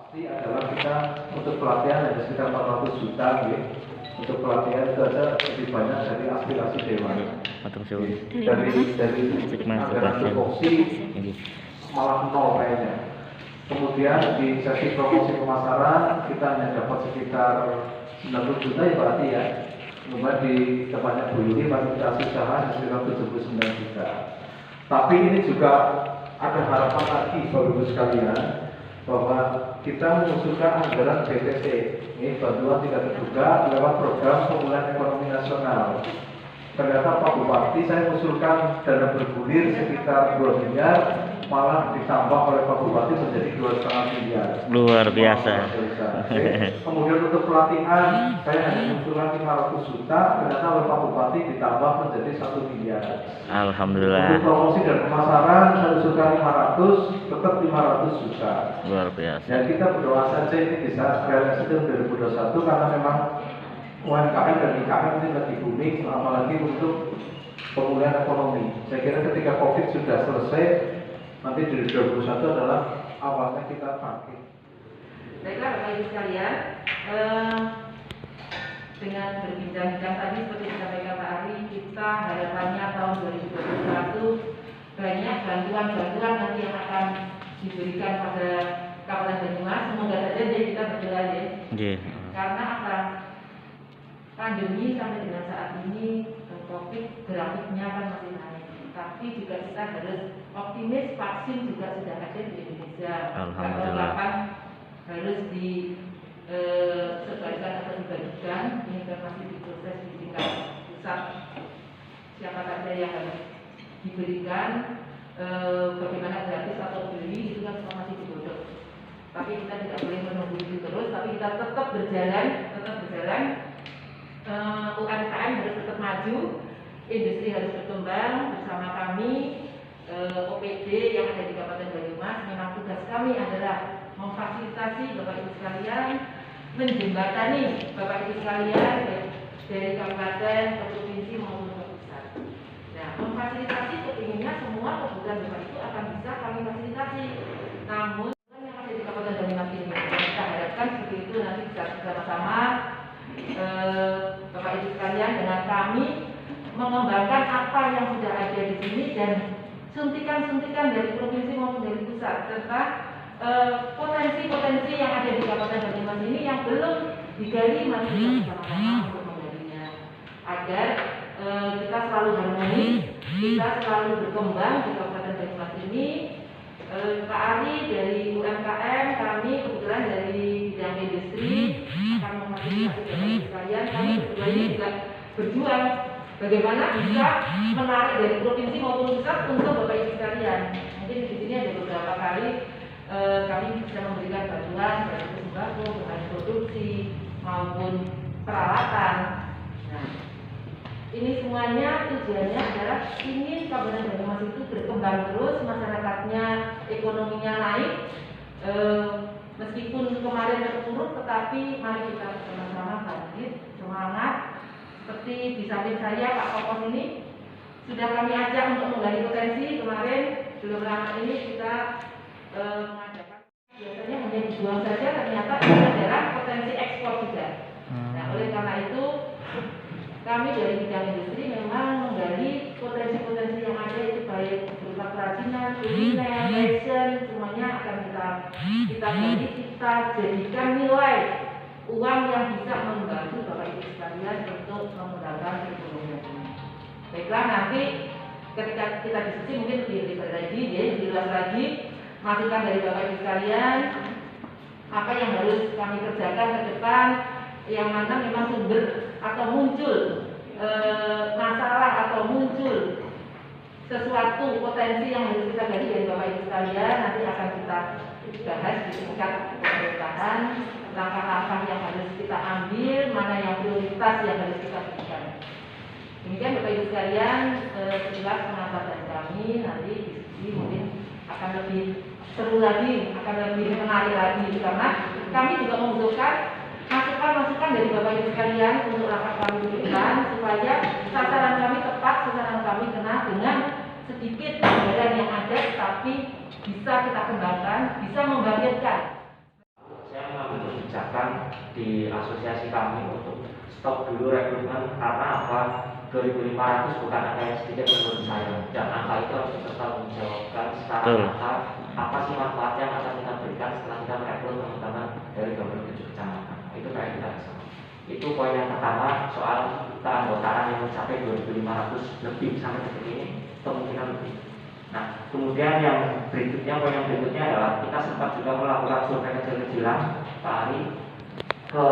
pasti adalah kita untuk pelatihan ada sekitar 400 juta ya. Untuk pelatihan itu ada lebih banyak dari aspirasi dewan. Dari anggaran tupoksi malah nol kayaknya. Kemudian di sesi promosi pemasaran kita hanya dapat sekitar 90 juta ya berarti ya. Kemudian di tempatnya Bu Yuli fasilitasi usaha sekitar 79 juta. Tapi ini juga ada harapan lagi Bapak-Ibu sekalian bahwa kita mengusulkan anggaran BTT ini bantuan tidak terduga lewat program pemulihan ekonomi nasional. Ternyata Pak Bupati saya mengusulkan dana bergulir sekitar 2 miliar malah ditambah oleh Pak Bupati menjadi 2,5 miliar. Luar biasa. Kemudian untuk pelatihan saya hanya mengusulkan 500 juta, ternyata oleh Pak Bupati ditambah menjadi 1 miliar. Alhamdulillah. Untuk promosi dan pemasaran saya usulkan 500, tetap 500 juta. Luar biasa. Ya kita berdoa saja ini bisa realisasi 2021 karena memang UMKM dan IKM ini lagi booming, apalagi untuk pemulihan ekonomi. Saya kira ketika COVID sudah selesai, nanti di 2021 adalah awalnya kita bangkit. Baiklah Bapak Ibu sekalian, dengan berbincang-bincang tadi seperti disampaikan Pak Ari, kita harapannya tahun 2021 banyak bantuan-bantuan nanti yang akan diberikan pada Kabupaten Banyumas. Semoga saja kita berdoa ya. Karena apa? Pandemi sampai dengan saat ini COVID grafiknya kan masih naik, tapi juga kita harus optimis vaksin juga sudah ada di Indonesia. Alhamdulillah. Kapan harus disebarkan atau dibagikan, ini kan masih diproses di tingkat pusat. Siapa saja yang harus diberikan, bagaimana gratis atau beli itu kan semua masih digodok. Tapi kita tidak boleh menunggu itu terus, tapi kita tetap berjalan. UMKM harus tetap maju, industri harus berkembang bersama kami. OPD yang ada di Kabupaten Banyumas, memang tugas kami adalah memfasilitasi Bapak Ibu sekalian, menjembatani Bapak Ibu sekalian dari kabupaten ke provinsi maupun ke pusat. Nah, memfasilitasi kepinginnya semua kebutuhan Bapak Ibu akan bisa kami fasilitasi. Namun yang ada di Kabupaten Banyumas ini, kita harapkan seperti itu nanti bisa bersama-sama Bapak Ibu sekalian dengan kami mengembangkan apa yang sudah ada di sini dan suntikan-suntikan dari provinsi maupun dari pusat serta potensi-potensi yang ada di Kabupaten Banyumas ini yang belum digali masih bersama-sama untuk menggalinya agar kita selalu harmonis, kita selalu berkembang di Kabupaten Banyumas ini. Pak Ari dari UMKM, kami kebetulan dari bidang industri akan memfasilitasi Bapak Ibu sekalian. Kami berdua ini juga berjuang bagaimana bisa menarik dari provinsi maupun pusat untuk Bapak Ibu sekalian. Mungkin di sini ada beberapa kali kami bisa memberikan bantuan dari sembako, bahan produksi maupun peralatan. Nah, ini semuanya tujuannya adalah ingin Kabupaten Banyumas itu berkembang terus, masyarakatnya, ekonominya naik. Meskipun kemarin terpuruk, tetapi mari kita bersama-sama bangkit, semangat. Seperti di samping saya Pak Kokos ini sudah kami ajak untuk menggali potensi. Kemarin belum lama ini kita mengadakan, biasanya hanya dijual saja, ternyata ini adalah potensi ekspor juga. Nah, oleh karena itu kami dari bidang industri memang menggali potensi-potensi yang ada itu baik berupa kerajinan, kuliner, fashion, semuanya akan kita gali, kita jadikan nilai uang yang bisa membantu Bapak Ibu sekalian untuk mengembangkan perekonomian ini. Baiklah, nanti ketika kita diskusi mungkin lebih lebar lagi, ya, lebih luas lagi, masukan dari Bapak Ibu sekalian, apa yang harus kami kerjakan ke depan, yang mana memang sumber atau muncul masalah atau muncul sesuatu potensi yang harus kita gali dari Bapak Ibu sekalian, nanti akan kita bahas di tingkat pemerintahan, langkah-langkah yang harus kita ambil, mana yang prioritas yang harus kita berikan. Demikian Bapak Ibu sekalian, sekilas pengamatan kami, nanti diskusi mungkin akan lebih seru lagi, akan lebih menarik lagi, karena kami juga membutuhkan masukan-masukan dari Bapak Ibu sekalian untuk langkah kami ke depan, supaya sasaran kami tepat, sasaran kami kena dengan sedikit anggaran yang ada, tapi bisa kita kembangkan, bisa membangkitkan. kebijakan di asosiasi kami untuk stop dulu rekrutmen karena apa? 2.500 bukan angka yang sedikit menurut saya, dan angka itu harus dipertanggungjawabkan secara nyata. Apa sih manfaat yang akan kita berikan setelah kita merekrut teman-teman dari 27 kecamatan? Itu kayak kita bisa. Itu poin yang pertama, soal keanggotaan yang mencapai 2.500 lebih sampai detik ini, kemungkinan lebih. Nah, kemudian yang berikutnya, poin yang berikutnya adalah kita sempat juga melakukan survei kecil-kecilan Pak Ari ke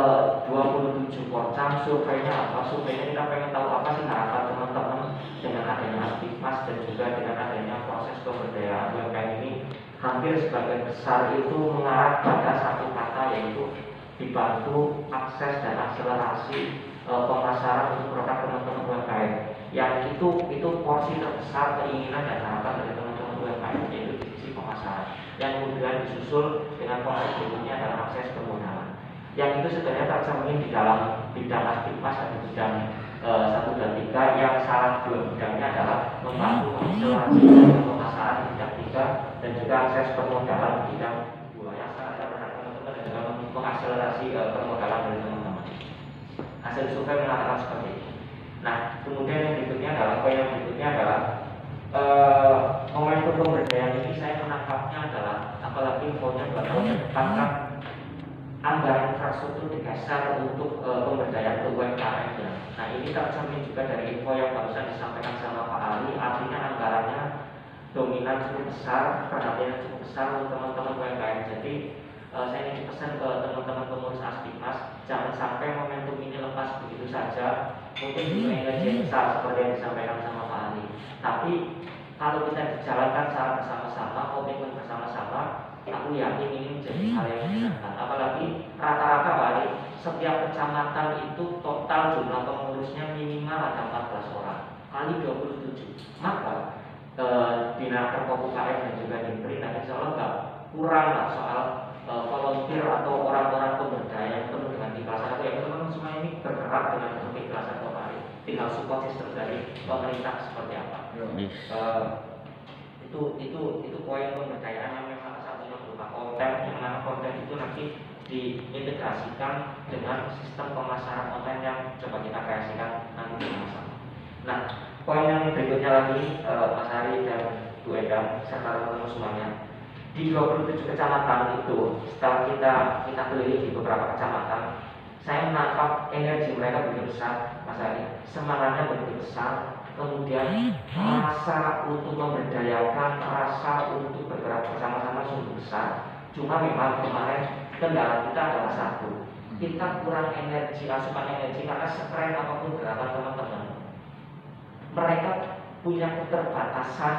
27 porcam. Surveinya apa? Surveinya kita pengen tahu apa sih harapan teman-teman dengan adanya Aspikmas dan juga dengan adanya proses pemberdayaan UMKM ini. Hampir sebagian besar itu mengarah pada satu kata, yaitu dibantu akses dan akselerasi pemasaran untuk produk teman-teman UMKM. Yang itu porsi terbesar keinginan dan harapan dari teman-teman UMKM, yaitu di sisi pemasaran. Yang kemudian disusul dengan proses berikutnya adalah akses permodalan. Yang itu sebenarnya tercermin di dalam bidang Aspikmas dan bidang 1 dan 3, yang salah dua bidangnya adalah membantu akselerasi pemasaran di bidang 3 dan juga akses permodalan di bidang 2. Yang sangat berharap teman-teman dan juga mengakselerasi permodalan dari teman-teman. Hasil survei mengatakan seperti itu. Nah, kemudian yang berikutnya adalah momentum pemberdayaan ini saya menangkapnya adalah, apalagi infonya 2 tahun ke depan kan anggaran infrastruktur digeser untuk pemberdayaan ke UMKM ya. Nah, ini tercermin juga dari info yang barusan disampaikan sama Pak Ali, artinya anggarannya dominan cukup besar, perhatian cukup besar untuk teman-teman UMKM. Jadi saya ingin pesan ke teman-teman pengurus Aspikmas, jangan sampai momentum ini lepas begitu saja. Mungkin juga energi besar seperti yang disampaikan sama Pak Ali. Tapi kalau kita dijalankan secara bersama-sama, komitmen bersama-sama, aku yakin ini menjadi hal yang menyenangkan. Apalagi rata-rata Pak Ali, setiap kecamatan itu total jumlah pengurusnya minimal ada 14 orang kali 27. Maka Dinaker UKM dan juga Dinkri, nah insya Allah nggak kurang lah soal volunteer atau orang-orang pemberdayaan yang penuh dengan ikhlasan. Ya teman-teman semua ini bergerak dengan penuh ikhlasan Pak Ali. Tinggal support sistem dari pemerintah seperti apa. Itu poin pemberdayaan yang memang satunya berupa konten, yang mana konten itu nanti diintegrasikan dengan sistem pemasaran online yang coba kita kreasikan nanti bersama. Nah, poin yang berikutnya lagi, Mas Ari dan Bu Endang serta teman-teman semuanya, di 27 kecamatan itu, setelah kita keliling di beberapa kecamatan, saya menangkap energi mereka begitu besar, Mas Ari, semangatnya begitu besar, kemudian rasa untuk memberdayakan, rasa untuk bergerak bersama-sama sungguh besar. Cuma memang kemarin kendala kita adalah satu, kita kurang energi, asupan energi, karena sekeren apapun gerakan teman-teman, mereka punya keterbatasan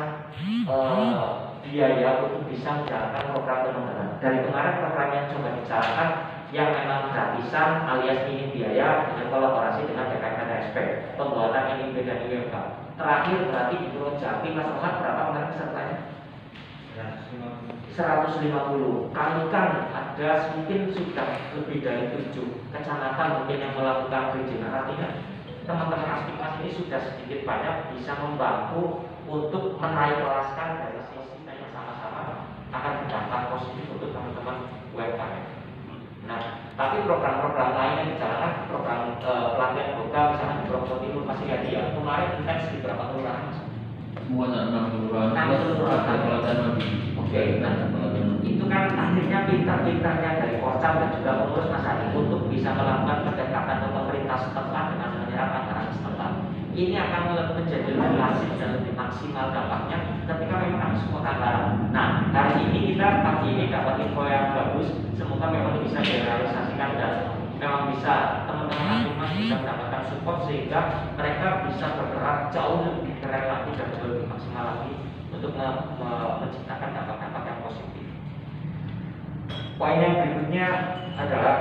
biaya untuk bisa menjalankan program teman-teman. Dari kemarin program yang coba dijalankan yang memang gratisan alias minim biaya dengan kolaborasi dengan BPNSP, pembuatan NIB dan IWK. Terakhir berarti di Purwojati, Mas Muhammad berapa kemarin pesertanya? 150. Kalikan ada mungkin sudah lebih dari 7 kecamatan mungkin yang melakukan perizinan. Artinya teman-teman Aspikmas ini sudah sedikit banyak bisa membantu untuk menaik kelaskan dari sisi yang sama-sama akan berdampak positif untuk teman-teman UMKM. Nah, tapi program-program lain yang dijalankan, program pelatihan program misalnya di Provinsi Timur masih ada ya. Kemarin intens di berapa kelurahan? Semuanya 6 kelurahan. 6 kelurahan. Pelatihan lagi. Oke, nah itu kan akhirnya pintar-pintarnya dari Porcam dan juga pengurus Mas Adi untuk bisa melakukan pendekatan ke pemerintah setempat dengan menyerap anggaran setempat. Ini akan menjadi lebih masif dan lebih maksimal dampaknya ketika memang harus semua anggaran. Nah, hari ini kita pagi ini dapat info yang bagus, semoga memang bisa direalisasikan dan memang bisa teman-teman Aspikmas bisa mendapatkan support sehingga mereka bisa bergerak jauh lebih keren lagi dan jauh lebih maksimal lagi untuk menciptakan dampak-dampak yang positif. Poin yang berikutnya adalah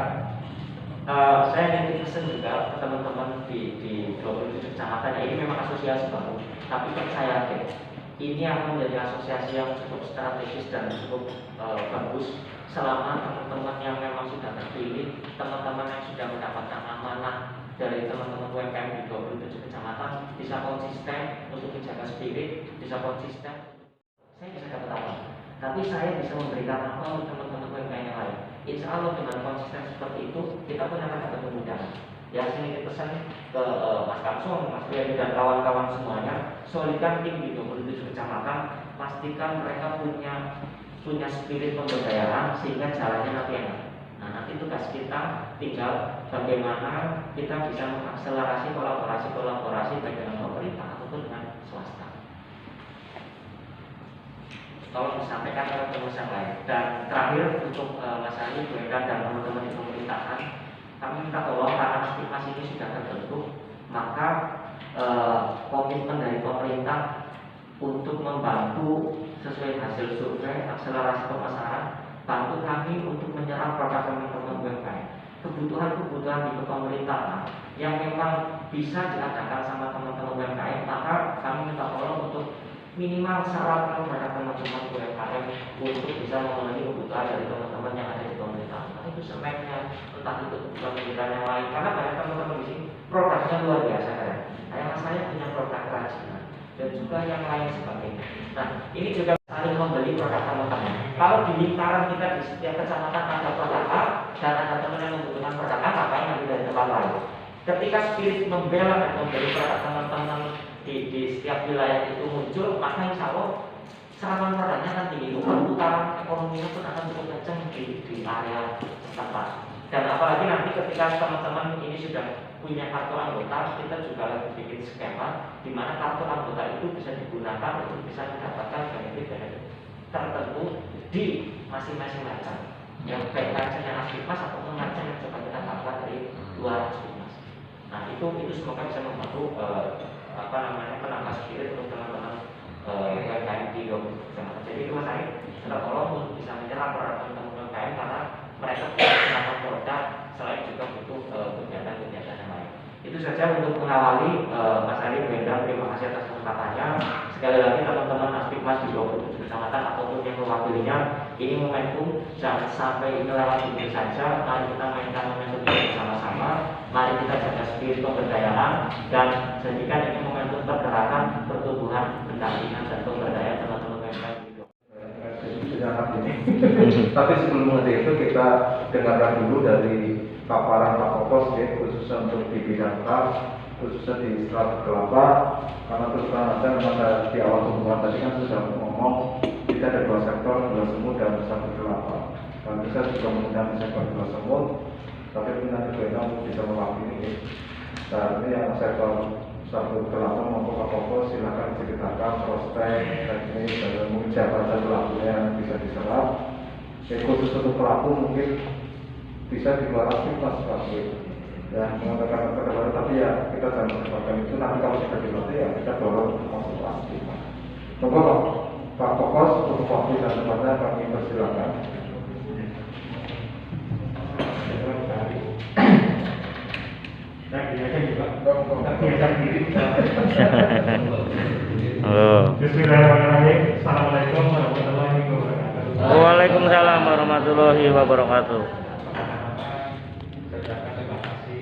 saya ingin pesan juga ke teman-teman di 27 kecamatan ya, ini memang asosiasi baru, tapi percaya deh, ini akan menjadi asosiasi yang cukup strategis dan cukup bagus selama teman-teman yang memang sudah terpilih, teman-teman yang sudah mendapatkan amanah dari teman-teman UMKM di 27 kecamatan bisa konsisten untuk menjaga spirit, bisa konsisten. Saya bisa dapat apa? Tapi saya bisa memberikan apa untuk teman-teman UMKM yang lain. insya Allah dengan konsisten seperti itu kita pun akan dapat kemudahan. Yang sini pesan ke Mas Kamsong, Mas Riyadi dan kawan-kawan semuanya, solidkan tim di 27 kecamatan, pastikan mereka punya spirit pemberdayaan sehingga jalannya nanti enak. Nah, nanti tugas kita tinggal bagaimana kita bisa mengakselerasi kolaborasi baik dengan pemerintah ataupun dengan swasta. Tolong disampaikan ke pengurus yang lain. Dan terakhir untuk Mas Ali, Bu Enda dan teman-teman di pemerintahan, kami minta tolong karena Mas ini sudah terbentuk, maka komitmen dari pemerintah untuk membantu sesuai hasil survei akselerasi pemasaran, bantu kami untuk menyerap produk teman-teman UMKM. Kebutuhan di pemerintahan yang memang bisa diadakan sama teman-teman UMKM, maka kami minta tolong untuk minimal syarat kepada teman-teman UMKM untuk bisa memenuhi kebutuhan dari teman-teman yang ada di pemerintahan. Entah itu semennya, entah itu kebutuhan yang lain. Karena banyak teman-teman di sini produknya luar biasa kan. Kayak saya punya produk kerajinan dan juga yang lain sebagainya. Nah, ini juga saling membeli produk teman-teman. Kalau di lingkaran kita di setiap kecamatan ada produk A dan ada teman yang membutuhkan produk A, ngapain ngambil dari tempat lain? Ketika spirit membela dan membeli produk teman-teman di setiap wilayah itu muncul, maka insya Allah serangan produknya akan tinggi, putaran ekonominya pun akan cukup kencang di area setempat. Dan apalagi nanti ketika teman-teman ini sudah punya kartu anggota, kita juga lagi bikin skema di mana kartu anggota itu bisa digunakan untuk bisa mendapatkan benefit tertentu di masing-masing merchant. Yang baik merchant yang Aspimas ataupun merchant yang coba kita dapat dari luar Aspimas. Nah itu semoga bisa membantu penambah spirit untuk teman-teman UMKM di 20 kecamatan. Jadi itu Mas Ari, kita tolong untuk bisa menyerap para teman-teman UMKM karena mereka punya penambahan produk selain juga butuh kegiatan-kegiatan yang lain. Itu saja untuk mengawali Mas Ari Benda, terima kasih atas kesempatannya. Sekali lagi teman-teman Aspimas di 27 kecamatan ataupun yang mewakilinya, ini momentum, jangan sampai ini lewat begitu saja. Mari kita mainkan momentum ini bersama-sama. Mari kita jaga spirit pemberdayaan dan jadikan ini momentum pergerakan, pertumbuhan, pendampingan dan pemberdayaan teman-teman UMKM. Tapi sebelum itu kita dengarkan dulu dari paparan Pak Kokos ya, khususnya untuk di bidang kas, khususnya di Selat Kelapa, karena terus terang aja memang di awal pembukaan tadi kan sudah ngomong kita ada dua sektor, dua semut dan satu kelapa. Dan kita juga menggunakan sektor dua semut, tapi nanti juga bisa mewakili. Dan ini yang sektor satu kelapa maupun Pak Kokos silakan ceritakan prospek, teknis dan mungkin siapa saja pelakunya yang bisa diserap. Khusus untuk pelaku mungkin bisa di luar aktivitas pelaku ya mengatakan kepada tapi ya kita jangan mengatakan itu nanti kalau kita dilatih ya kita dorong masuk aktivitas. Monggo Pak Kokos untuk waktu dan tempatnya kami persilakan. Bismillahirrahmanirrahim. Assalamualaikum warahmatullahi wabarakatuh. Waalaikumsalam warahmatullahi wabarakatuh. Terima kasih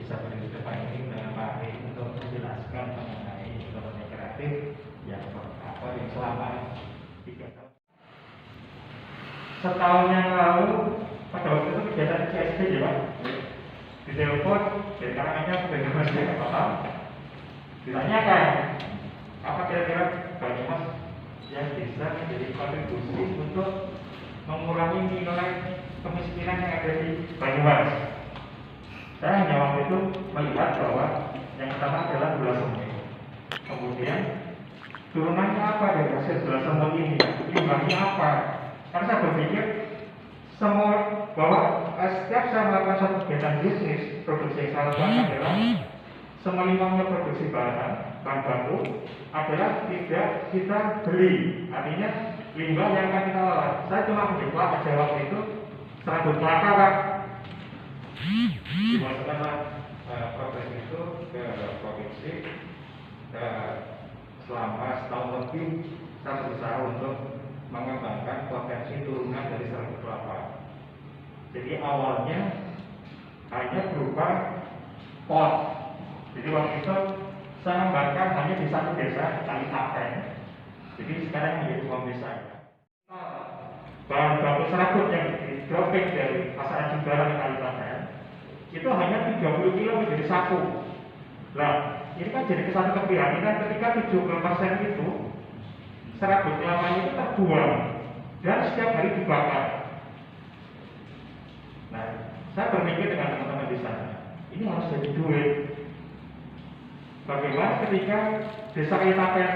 bisa berdiri depan ini dengan Pak Ari untuk menjelaskan mengenai ekonomi kreatif yang selama 3 tahun. Setahun yang lalu pada waktu itu kegiatan CSD ya Pak. Ditelepon dari karangannya sebagai masjid apa? Ditanyakan apa kira-kira Banyumas yang bisa menjadi kontribusi untuk mengurangi nilai kemiskinan yang ada di Banyumas. Saya hanya waktu itu melihat bahwa yang pertama adalah gula semut. Kemudian turunannya apa dari hasil gula semut ini? Limbahnya apa? Karena saya berpikir semua bahwa setiap saya melakukan satu kegiatan bisnis, produksi yang saya lakukan adalah semua limbahnya produksi bahan baku adalah tidak kita beli. Artinya limbah yang akan kita olah. Saya cuma mencoba aja waktu itu serabut kelapa Pak. Dimasukkanlah proses itu ke provinsi. Selama setahun lebih saya berusaha untuk mengembangkan potensi turunan dari serabut kelapa. Jadi awalnya hanya berupa pot. Jadi waktu itu saya mengembangkan hanya di satu desa, Kali Tapen. Jadi sekarang menjadi 2 desa. bahan baku serabut yang di dropping dari pasaran Jimbaran Kalimantan itu hanya 30 kilo menjadi saku. Nah, ini kan jadi satu keprihatinan ketika 70% itu serabut kelapanya itu terbuang dan setiap hari dibakar. Nah, saya berpikir dengan teman-teman di sana, ini harus jadi duit. Bagaimana ketika desa Kalimantan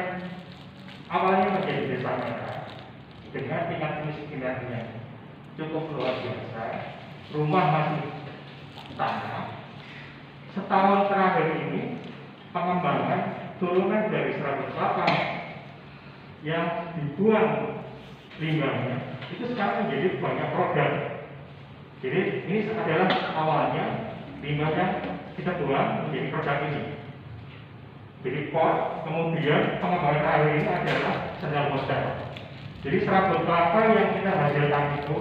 awalnya menjadi desa merah dengan tingkat kemiskinannya cukup luar biasa, rumah masih tanah. Setahun terakhir ini pengembangan turunan dari serabut kelapa yang dibuang limbahnya itu sekarang menjadi banyak produk. Jadi ini adalah awalnya limbahnya kita buang menjadi produk ini. Jadi pot, kemudian pengembangan terakhir ini adalah sandal modal. Jadi serabut kelapa yang kita hasilkan itu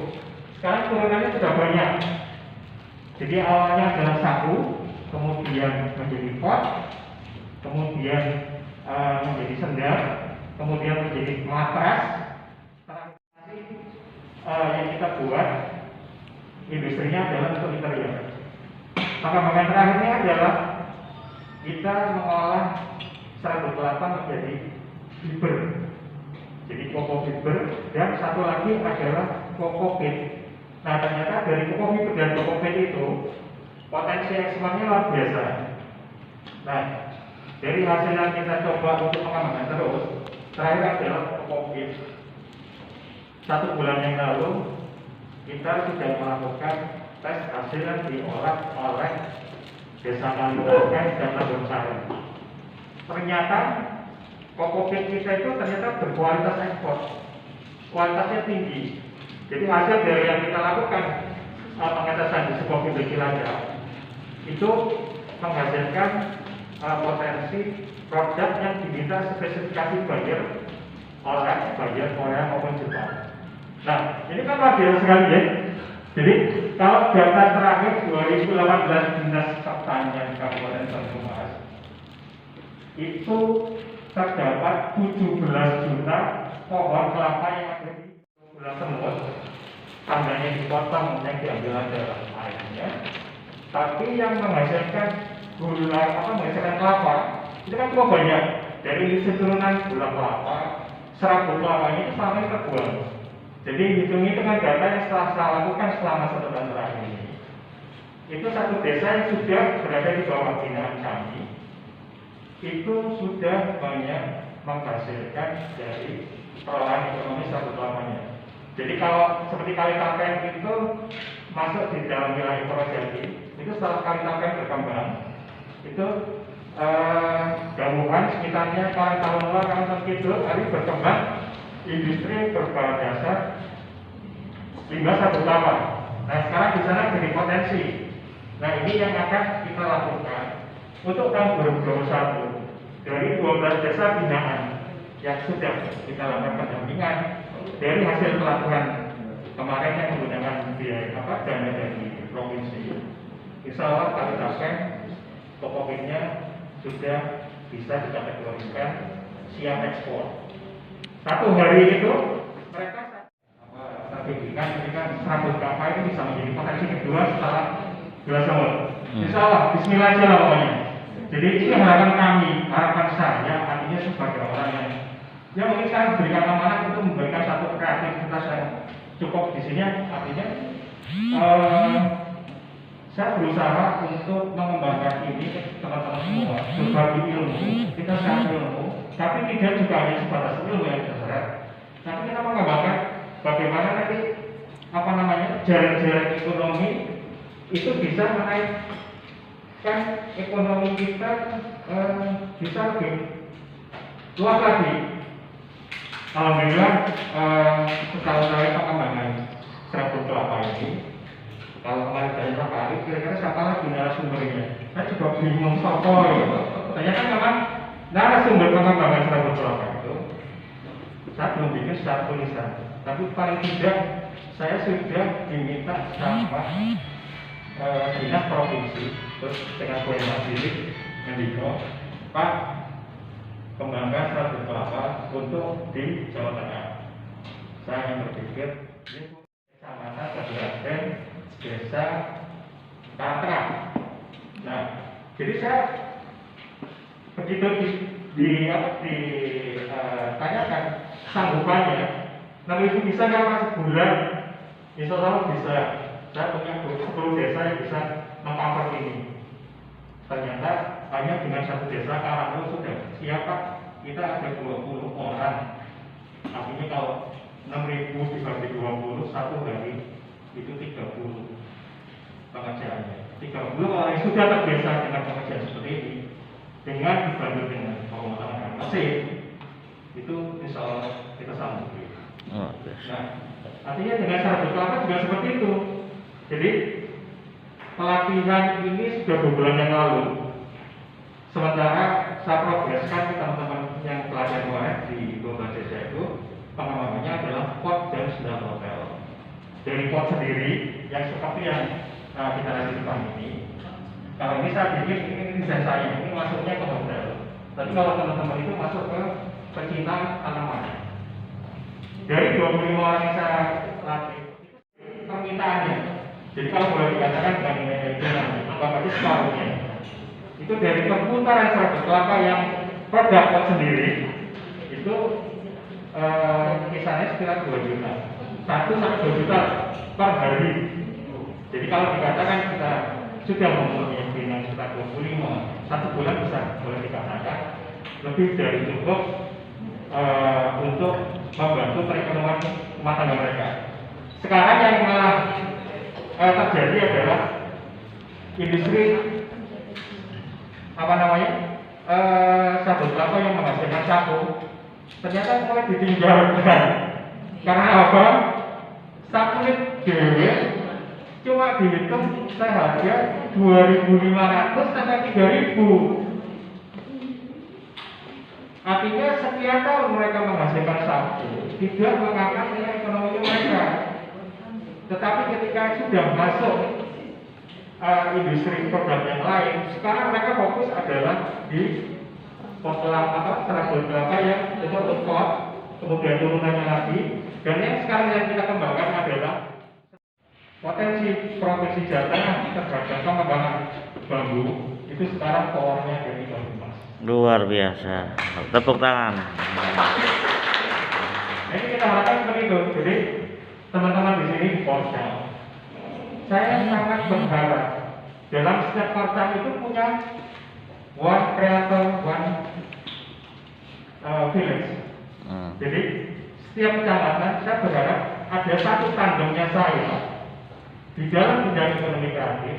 sekarang turunannya sudah banyak. Jadi awalnya adalah saku, kemudian menjadi pot, kemudian menjadi sendal, kemudian menjadi matras. Yang kita buat industrinya adalah untuk interior. Pengembangan terakhirnya adalah kita mengolah serabut kelapa menjadi fiber. Jadi koko fiber dan satu lagi adalah koko pit. Nah, ternyata dari koko fiber dan koko pit itu potensi ekspornya luar biasa. Nah, dari hasil yang kita coba untuk pengembangan terus, terakhir adalah koko pit. 1 bulan yang lalu kita sudah melakukan tes hasil yang diolah oleh Desa Kalimantan dan Labuan Sari. Ternyata kokopit kita itu ternyata berkualitas ekspor, kualitasnya tinggi. Jadi hasil dari yang kita lakukan pengetesan di sebuah pintu Cilacap itu menghasilkan potensi produk yang diminta spesifikasi buyer oleh buyer Korea maupun Jepang. Nah, ini kan luar biasa sekali ya. Jadi kalau data terakhir 2018 Dinas Pertanian Kabupaten Banyumas itu terdapat 17 juta pohon kelapa yang ada di bulan semut, tandanya dipotong yang diambil adalah airnya. Tapi yang menghasilkan menghasilkan kelapa itu kan cukup banyak. Dari industri turunan gula kelapa, serabut kelapanya itu selama ini terbuang. Jadi hitung-hitungan data yang saya lakukan selama 1 tahun terakhir ini, itu satu desa yang sudah berada di bawah binaan kami, itu sudah banyak menghasilkan dari perolahan ekonomi serabut kelapanya. Jadi kalau seperti Kalimantan itu masuk di dalam wilayah Purwodadi, itu setelah Kalimantan berkembang, itu gabungan sekitarnya Kalimantan Luar, Kalimantan Kidul, hari berkembang industri berbahan dasar limbah serabut kelapa. Nah, sekarang di sana jadi potensi. Nah, ini yang akan kita lakukan untuk tahun 2021 dari 12 desa binaan yang sudah kita lakukan pendampingan dari hasil pelatihan kemarin yang menggunakan biaya dana dari provinsi. Insya Allah Kalimantan pokoknya sudah bisa dikategorikan siap ekspor. 1 hari itu mereka strategikan ketika serabut kelapa itu bisa menjadi potensi kedua setelah gula semut. Insya Allah, Bismillah aja lah pokoknya. Jadi ini harapan kami, harapan saya, artinya sebagai orang yang mungkin saya berikan amanah untuk memberikan satu kreativitas yang cukup di sini. Artinya saya berusaha untuk mengembangkan ini teman-teman semua, berbagi ilmu, kita share ilmu. Tapi tidak juga hanya sebatas ilmu yang dasar, tapi kita mengembangkan bagaimana nanti jalan-jalan ekonomi itu bisa menaikkan ekonomi kita bisa lebih luas lagi. Alhamdulillah setelah saya pengembangan serabut kelapa ini, kalau kemarin dari berapa hari, kira-kira siapa lagi narasumbernya? Saya juga bingung sopo ya. Ternyata memang narasumber pengembangan serabut kelapa itu saya belum bikin secara tulisan, tapi paling tidak saya sudah diminta sama dinas provinsi, terus dengan Bu Masili Mendikro, Pak, kembangkan serabut kelapa untuk di Jawa Tengah. Saya yang berpikir Kecamatan Kabupaten Desa Tantra. Nah, jadi saya begitu ditanyakan sanggupannya, 6.000 bisa nggak Mas sebulan? Insya Allah bisa. Saya punya 10 desa yang bisa mengcover ini. Ternyata hanya dengan satu desa Karanglo sudah siap Pak. Kita ada 20 orang. Artinya kalau 6.000 dibagi 20 satu hari itu 30 pengerjaannya. 30 orang yang sudah terbiasa dengan pengerjaan seperti ini, dengan dibantu dengan pemotongan mesin, itu insya Allah kita sanggup. Nah, artinya dengan syarat kelapa juga seperti itu. Jadi pelatihan ini sudah 2 bulan yang lalu. Sementara saya progreskan ke teman-teman yang pelatihan kemarin di Lomba Desa itu, pengembangannya adalah pot dan sedang hotel. Dari pot sendiri yang seperti yang kita lihat di depan ini. Kalau ini saya bikin ini desain saya, ini masuknya ke hotel. Tapi kalau teman-teman itu masuk ke pecinta tanaman. Dari 25 orang yang saya latih, permintaannya. Jadi kalau boleh dikatakan dengan nilai itu anggap aja separuhnya. Itu dari perputaran 100 kelapa yang produk pot sendiri itu kisarannya sekitar 2 juta. 1 sampai 2 juta per hari. Jadi kalau dikatakan kita sudah mempunyai bina sekitar 25, 1 bulan bisa boleh dikatakan lebih dari cukup untuk membantu perekonomian rumah tangga mereka. Sekarang yang malah terjadi adalah industri sabun kelapa yang menghasilkan sapu ternyata mulai ditinggalkan. Karena apa? Sapu dewe cuma dihitung seharga 2.500 sampai 3.000. Artinya setiap tahun mereka menghasilkan sapu tidak mengangkat nilai ekonomi mereka. Tetapi ketika sudah masuk industri produk yang lain, sekarang mereka fokus adalah di serabut kelapa yang untuk pot, kemudian turunannya lagi. Dan yang sekarang yang kita kembangkan adalah potensi Provinsi Jawa Tengah terhadap pengembangan bambu itu sekarang powernya dari bambu emas. Luar biasa. Tepuk tangan. Jadi kita harapkan seperti itu. Jadi teman-teman di sini di Polda, saya sangat berharap dalam setiap Polda itu punya one creator, one village. Jadi setiap kecamatan saya berharap ada satu tandemnya saya di dalam bidang ekonomi kreatif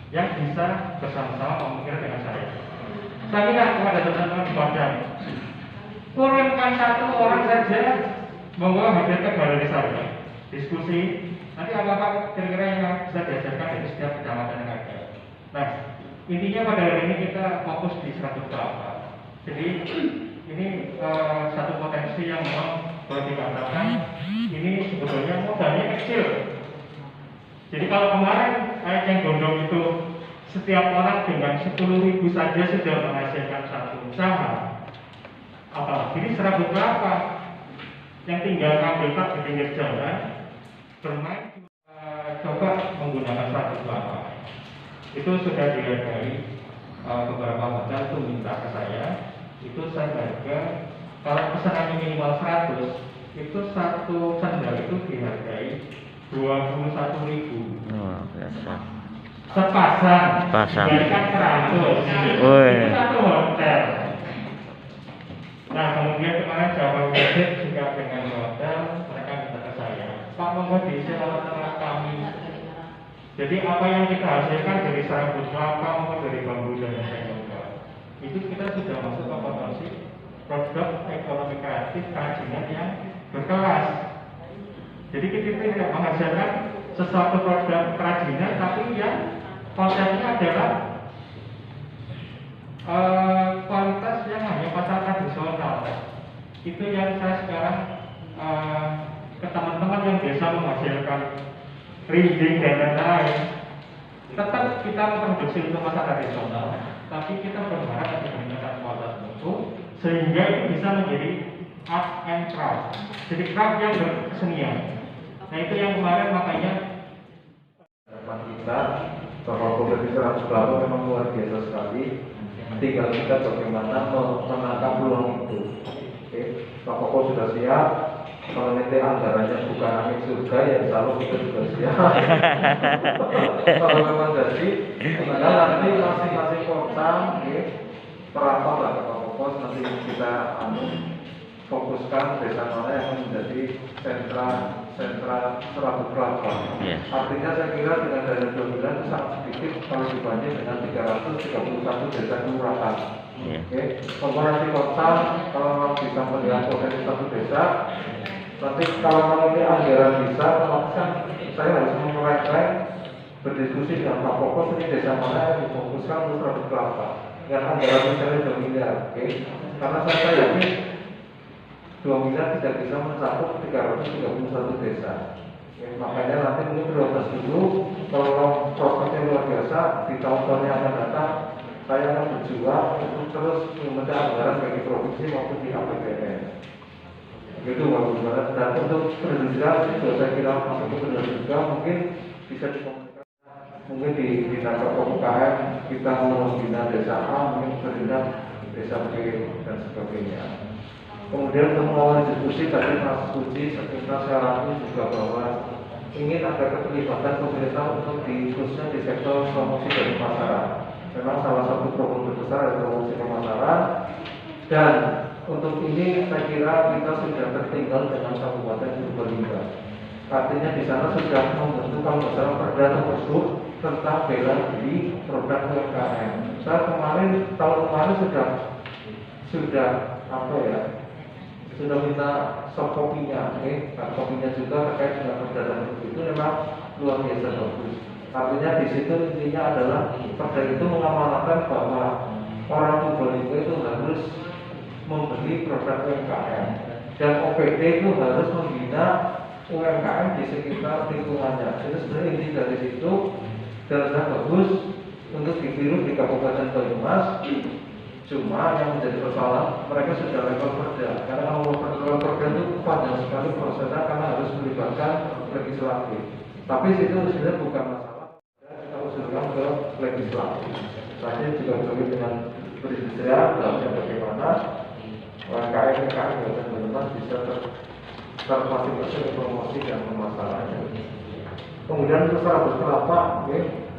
yang bisa bersama-sama memikirkan dengan saya. Saya minta kepada teman-teman di Polda, kurangkan 1 orang saja membawa hadir ke galeri saya, diskusi. Nanti apa-apa kira-kira yang bisa diajarkan dari setiap kecamatan yang ada. Nah, intinya pada hari ini kita fokus di 100 kelapa. Jadi ini satu potensi yang memang boleh dikatakan ini sebetulnya modalnya kecil. Jadi kalau kemarin yang gondong itu setiap orang dengan 10.000 saja sudah menghasilkan satu usaha. Apalagi ini serabut kelapa yang tinggal ngambil tak di pinggir jalan bermain, coba menggunakan serabut kelapa. Itu sudah dihargai beberapa hotel itu minta ke saya. Itu saya harga kalau pesanannya minimal 100, itu satu sandal itu dihargai 21.000. Luar biasa. Sepasang. Pasang. Diberikan 100. Itu satu hotel. Nah, kemudian kemarin Jawa Barat juga dengan hotel, mereka minta ke saya, Pak monggo diisi tengah kami. Jadi apa yang kita hasilkan dari serabut kelapa maupun dari bambu dan lain-lain, itu kita sudah masuk ke potensi produk ekonomi kreatif kerajinan yang berkelas. Jadi kita tidak menghasilkan sesuatu produk kerajinan, tapi yang konsepnya adalah kualitas yang hanya pasar tradisional. Itu yang saya sekarang ke teman-teman yang biasa menghasilkan ringging dan lain-lain. Tetap kita memproduksi untuk pasar tradisional, tapi kita berharap ada peningkatan kualitas mutu sehingga itu bisa menjadi art and craft. Jadi craft yang berkesenian. Nah itu yang kemarin makanya harapan kita bahwa kompetisi Rabu Kelapa memang luar biasa sekali. Tinggal kita bagaimana menangkap peluang itu. Oke, Pak Koko sudah siap. Kalau nanti anggarannya bukan angin surga, ya insya Allah kita juga siap. Kalau memang jadi, nanti masing-masing kota, perapat lah Pak Koko, nanti kita fokuskan desa mana yang menjadi sentra Rabu Kelapa. Artinya saya kira dengan dana 2 bulan itu sangat sedikit kalau dibanding dengan 331 desa kelurahan. Oke, komparasi kota kalau bisa melihat potensi satu desa, nanti kalau ini anggaran bisa, maka saya harus memulai berdiskusi dengan Pak Koko ini desa mana yang difokuskan untuk Rabu Kelapa dengan anggaran misalnya 2 miliar. Oke, karena saya yakin 2 miliar tidak bisa mencakup 331 desa. Ya, makanya nanti mungkin prioritas dulu, kalau prospeknya luar biasa, di tahun-tahun yang akan datang, saya akan berjuang untuk terus meminta anggaran bagi provinsi maupun di APBN. Begitu Pak Gubernur. Dan untuk perindustrian, itu saya kira masuk ke perindustrian juga mungkin bisa dikomunikasikan. Mungkin di nangkap UKM, kita membina desa A, mungkin membina desa B, dan sebagainya. Kemudian untuk melawan diskusi tadi Mas Puji sekitar syaratnya juga bahwa ingin ada keterlibatan pemerintah untuk khususnya di sektor promosi dan pemasaran. Memang salah satu problem terbesar adalah promosi pemasaran, dan untuk ini saya kira kita sudah tertinggal dengan Kabupaten Purbalingga. Artinya di sana sudah membentuk kalau misalnya perda tersebut tentang bela diri produk UMKM. Saya tahun kemarin sudah apa ya? Sudah minta soft copy-nya, kopinya juga terkait dengan perda itu memang luar biasa bagus. Artinya di situ intinya adalah perda itu mengamanatkan bahwa orang Purbalingga itu harus membeli produk UMKM dan OPD itu harus membina UMKM di sekitar lingkungannya. Itu sebenarnya inti dari situ dan bagus untuk ditiru di Kabupaten Banyumas. Cuma yang menjadi persoalan mereka sudah level perda, karena kalau level perda itu panjang sekali prosesnya karena harus melibatkan legislatif. Tapi itu sebenarnya bukan masalah, kita usulkan ke legislatif. Tadi juga berkait dengan perindustrian, dalamnya bagaimana UMKM dan teman-teman bisa terfasilitasi promosi dan pemasarannya. Kemudian untuk Rabu Kelapa,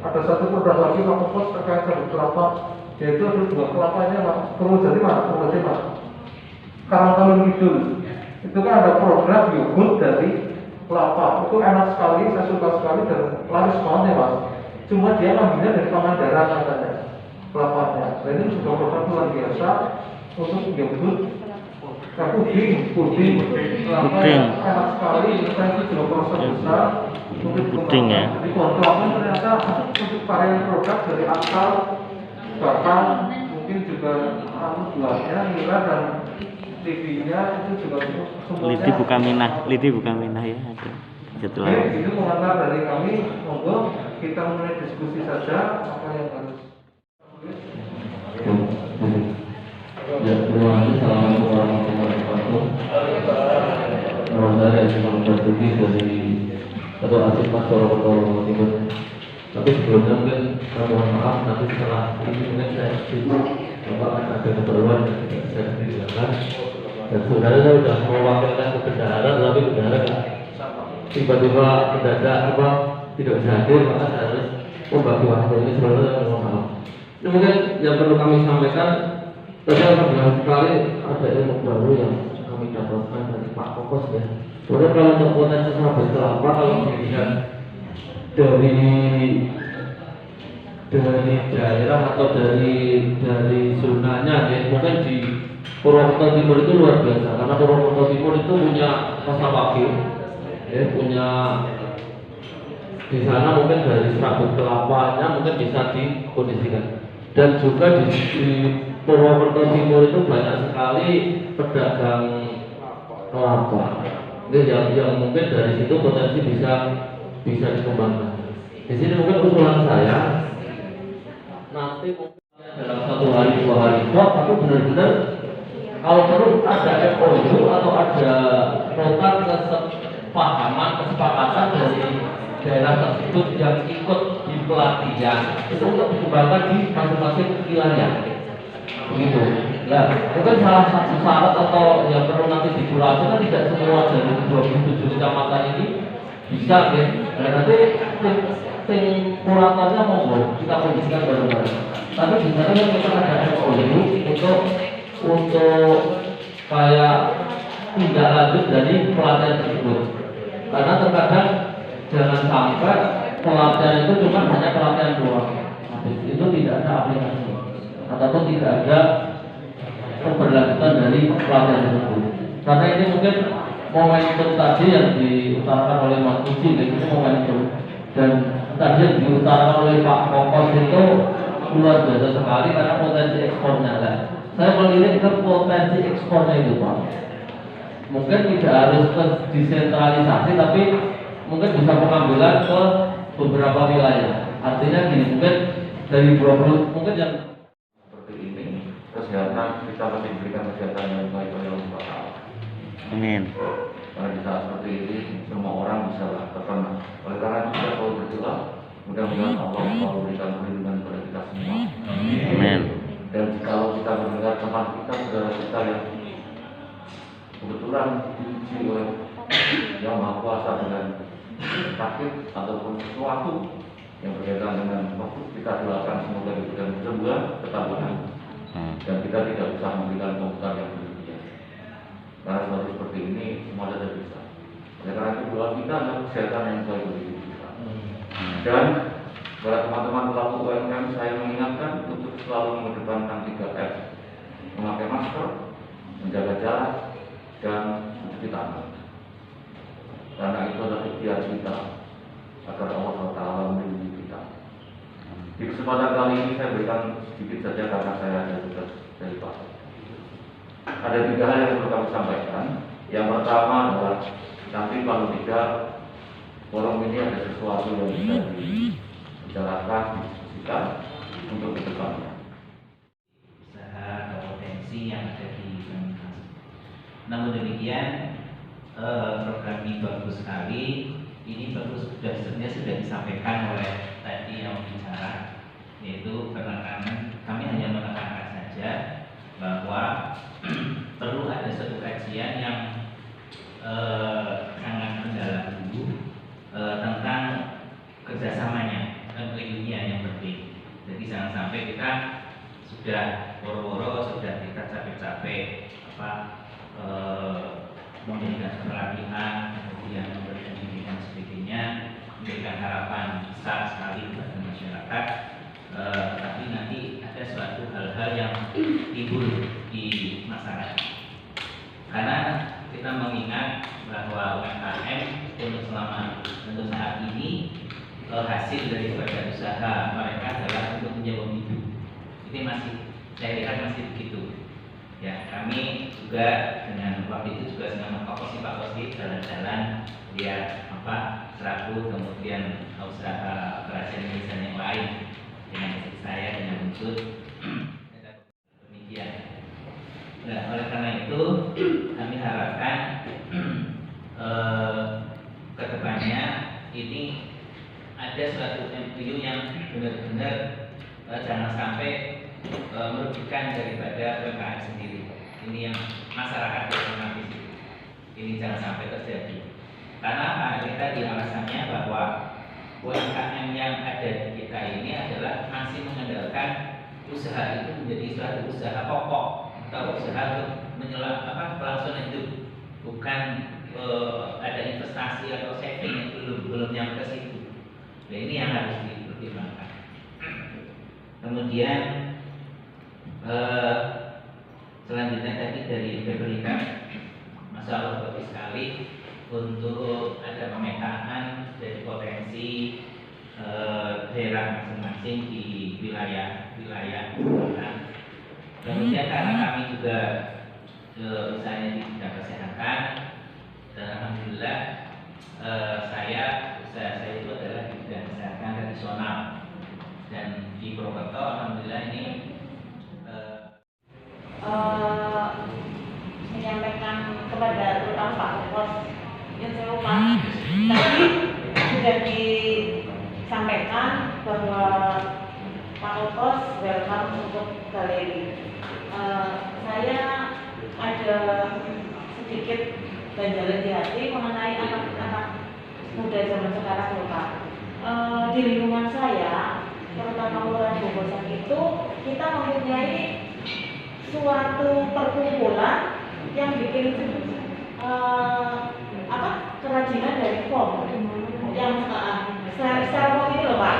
ada satu produk lagi Pak Pos terkait Rabu Kelapa, yaitu ada 2 kelapanya Pak. Perlu jadi Pak. Kalau Kidul itu kan ada program yogurt dari kelapa, itu enak sekali, saya suka sekali dan laris banget ya Mas. Cuma dia ngambilnya dari Pangandaran katanya kelapanya. Dan ini juga produk luar biasa untuk yogurt. Puding kelapa enak sekali, saya itu juga proses besar untuk puding ya. Jadi kelapa ternyata untuk varian produk dari asal, bahkan mungkin juga buahnya, nira dan TV-nya itu juga semuanya. Lidi buka minah ya ada. Satu Oke, lagi. itu pengantar dari kami. Monggo kita mulai diskusi saja apa yang harus. Ya, terima kasih. Assalamualaikum warahmatullahi wabarakatuh. Nama saya Ismail Basuki dari Ketua Asik Mas Purwokerto Timur. Tapi sebelumnya mungkin mohon maaf nanti setelah ini mungkin saya Bapak ada keperluan yang tidak bisa dijelaskan. Dan sebenarnya saya sudah mewakilkan ke bendahara, tapi bendahara tiba-tiba mendadak tidak bisa hadir, maka saya harus membagi waktu ini. Sebenarnya mohon maaf. Ini mungkin yang perlu kami sampaikan. Tadi alhamdulillah sekali ada ilmu baru yang kami dapatkan dari Pak Kokos ya. Sebenarnya kalau untuk potensi Rabu Kelapa, kalau dilihat dari daerah atau dari zonanya ya, mungkin di Purwokerto Timur itu luar biasa karena Purwokerto Timur itu punya rasa wagyu ya, punya di sana mungkin dari Rabu Kelapanya mungkin bisa dikondisikan. Dan juga di Purwokerto Timur itu banyak sekali pedagang kelapa. Yang mungkin dari situ potensi bisa dikembangkan. Di sini mungkin usulan saya nanti mungkin dalam 1 hari 2 hari tapi benar-benar kalau perlu ada MOU atau ada nota kepahaman, kesepakatan dari daerah tersebut yang ikut di pelatihan itu untuk dikembangkan di masing-masing wilayah. Begitu. Nah, itu kan salah satu syarat atau yang perlu nanti dikurasi kan tidak semua dari 27 kecamatan ini bisa, ya. Dan nanti tim kuratornya monggo kita kondisikan bareng-bareng. Tapi di sana yang kita ada MOU untuk kayak tindak lanjut dari pelatihan tersebut. Karena terkadang jangan sampai pelatihan itu cuma hanya pelatihan doang. Itu tidak ada aplikasi ataupun tidak ada keberlanjutan dari pelatihan tersebut. Karena ini mungkin momentum tadi yang diutarakan oleh Mas Uci, ini momentum, dan tadi yang diutarakan oleh Pak Kokos itu luar biasa sekali karena potensi ekspornya. Saya melihat ke potensi ekspornya itu, Pak. Mungkin tidak harus ke desentralisasi, tapi mungkin bisa pengambilan ke beberapa wilayah. Artinya gini, mungkin dari 20 mungkin yang seperti ini, kesehatan kita masih diberikan kesehatan yang baik oleh Allah Taala. Amin. Karena di saat seperti ini semua orang bisa terkena. Oleh karena itu kita selalu berdoa, mudah-mudahan Allah selalu berikan perlindungan kepada kita semua. Amin. Dan kalau kita mendengar teman kita, saudara kita yang kebetulan diuji oleh Yang Maha Kuasa dengan sakit ataupun sesuatu yang berkaitan dengan waktu, kita doakan semoga diberikan kesembuhan, ketabahan, dan kita tidak usah memberikan komentar yang berlebihan. Karena seperti ini semua ada bisa. Oleh karena itu doa kita adalah kesehatan yang baik bagi diri kita. Dan kepada teman-teman pelaku UMKM saya mengingatkan untuk selalu mengedepankan 3M, memakai masker, menjaga jarak, dan mencuci tangan. Karena itu adalah ikhtiar kita agar Allah Taala melindungi kita. Di kesempatan kali ini saya berikan sedikit saja karena saya ada tugas dari Pak. Ada 3 hal yang perlu kami sampaikan. Yang pertama adalah nanti kalau tidak forum ini ada sesuatu yang bisa dibicarakan, didiskusikan untuk ke depannya. Usaha atau potensi yang ada di Banyumas. Namun demikian program ini bagus sekali. Ini bagus sebenarnya sudah disampaikan oleh tadi yang bicara, yaitu penekanan. Kami hanya menekankan saja bahwa perlu ada suatu kajian yang sangat mendalam dulu tentang kerjasamanya dan ilmunya yang penting. Jadi jangan sampai kita sudah boro-boro, sudah kita capek-capek memberikan pelatihan, kemudian memberikan bimbingan sebagainya, memberikan harapan besar sekali kepada masyarakat, tapi nanti ada suatu hal-hal yang timbul di masyarakat. Karena kita mengingat bahwa UMKM untuk saat ini hasil daripada usaha mereka adalah untuk menjawab hidup. Ini masih, saya lihat masih begitu. Ya, kami juga dengan waktu itu juga dengan Pak Kosi jalan-jalan lihat Serabut, kemudian usaha operasi Indonesia yang lain dengan istri saya dengan Unsur. Demikian. Nah, oleh karena itu kami harapkan kedepannya ini ada suatu MOU yang benar-benar jangan sampai merugikan daripada UMKM sendiri. Ini yang masyarakat otomatis ini jangan sampai terjadi. Karena apa? Tadi alasannya bahwa UMKM yang ada di kita ini adalah masih mengandalkan usaha itu menjadi suatu usaha pokok atau usaha untuk kelangsungan hidup, bukan ada investasi atau saving yang belum nyampe ke situ. Nah, ini yang harus dipertimbangkan. Kemudian selanjutnya tadi dari BPK, Masya Allah bagus sekali untuk ada pemetaan dari potensi daerah masing-masing di wilayah. Kemudian karena kami juga usahanya di bidang kesehatan, dan alhamdulillah usaha saya itu adalah di bidang kesehatan tradisional, dan di Purwokerto alhamdulillah ini menyampaikan kepada terutama Pak Bos yang saya galeri. Saya ada sedikit ganjalan di hati mengenai anak-anak muda zaman sekarang loh Pak. Di lingkungan saya, terutama Kelurahan Bobosan itu, kita mempunyai suatu perkumpulan yang bikin kerajinan dari foam yang secara foam ini loh Pak.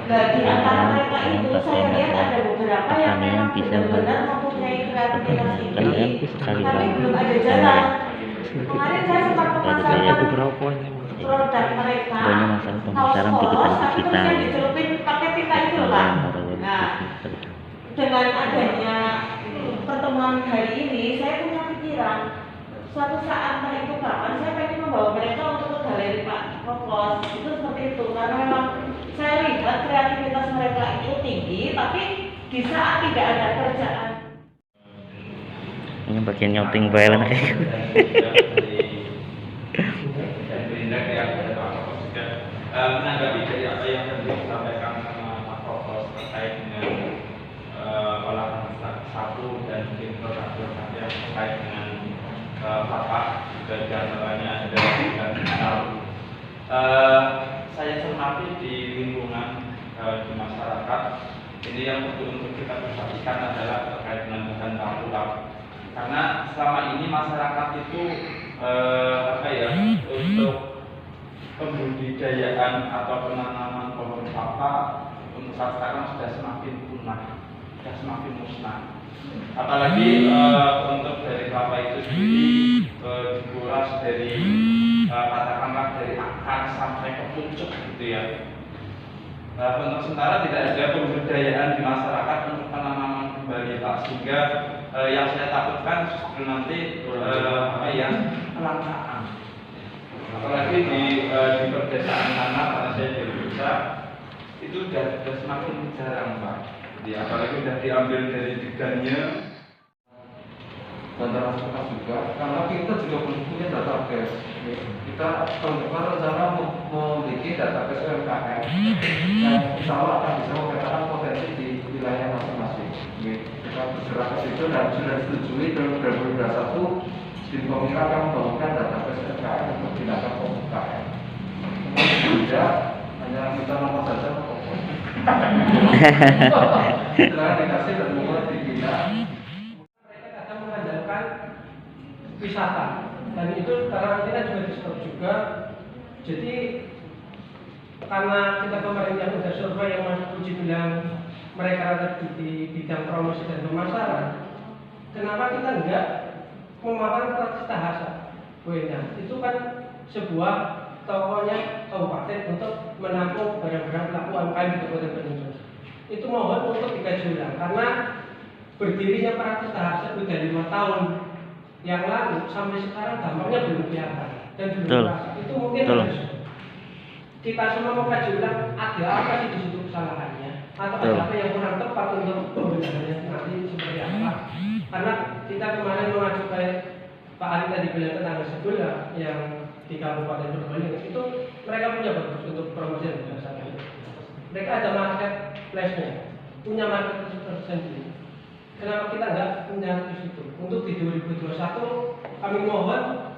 Nah, di antara mereka itu saya lihat ada beberapa yang memang benar-benar mempunyai kreativitas tinggi, tapi belum ada jalan. Kemarin saya sempat memasarkan produk mereka, kaos-kaos, tapi terus yang dicelupin pakai tinta itu loh Pak. Nah, dengan adanya pertemuan hari ini, saya punya pikiran suatu saat entah itu kapan saya pengen membawa mereka untuk ke galeri Pak Kokos. Itu seperti itu, karena memang saya lihat kreativitas mereka itu tinggi, tapi di saat tidak ada kerjaan. Ini bagian nyouting file kayak gitu. Menanggapi dari apa yang tadi disampaikan sama Pak Kokos terkait dengan olahan satu dan mungkin produk-produk yang terkait dengan Bapak juga diantaranya ada digital. Saya cermati di lingkungan di masyarakat ini yang perlu untuk kita perhatikan adalah terkait dengan bahan baku. Karena selama ini masyarakat itu untuk pembudidayaan atau penanaman pohon kelapa untuk saat sekarang sudah semakin punah, sudah semakin musnah. Apalagi untuk dari kelapa itu sendiri dikuras dari katakanlah dari akar sampai ke pucuk gitu ya. Untuk sementara tidak ada pembudidayaan di masyarakat untuk penanaman kembali Pak, sehingga yang saya takutkan justru nanti kelangkaan. Apalagi di perdesaan sana, karena saya di desa itu sudah semakin jarang Pak. Apalagi sudah diambil dari degannya. Dan transportasi juga, karena kita juga belum punya database. Kita tahun depan rencana memiliki database UMKM dan insya Allah akan bisa memetakan potensi di wilayah masing-masing. Kita bergerak ke situ dan sudah disetujui tahun 2021 di Komika akan membangunkan database UMKM untuk tindakan UMKM. Tidak hanya kita nomor saja pokoknya. Setelah dikasih dan mulai dibina. Wisata, dan itu karantina juga di stop juga. Jadi karena kita kemarin yang sudah survei yang Mas Puji bilang mereka ada di bidang promosi dan pemasaran, kenapa kita enggak memakan Pratista Hasa? Itu kan sebuah tokonya kabupaten untuk menampung barang-barang pelaku UMKM di Kabupaten Bandung. Itu mohon untuk dikaji ulang karena berdirinya Pratista Hasa sudah 5 tahun yang lalu sampai sekarang dampaknya belum kelihatan dan belum terasa. Itu mungkin harus kita semua mengkaji ulang ada apa sih di situ kesalahannya atau ada apa yang kurang tepat untuk pembenahannya nanti seperti apa. Karena kita kemarin mengacu kayak Pak Ali tadi bilang tetangga sebelah yang di Kabupaten Probolinggo itu mereka punya bagus untuk promosi dan pemasaran. Mereka ada marketplace-nya, punya market tersendiri. Kenapa kita nggak punya di situ? Untuk di 2021 kami mohon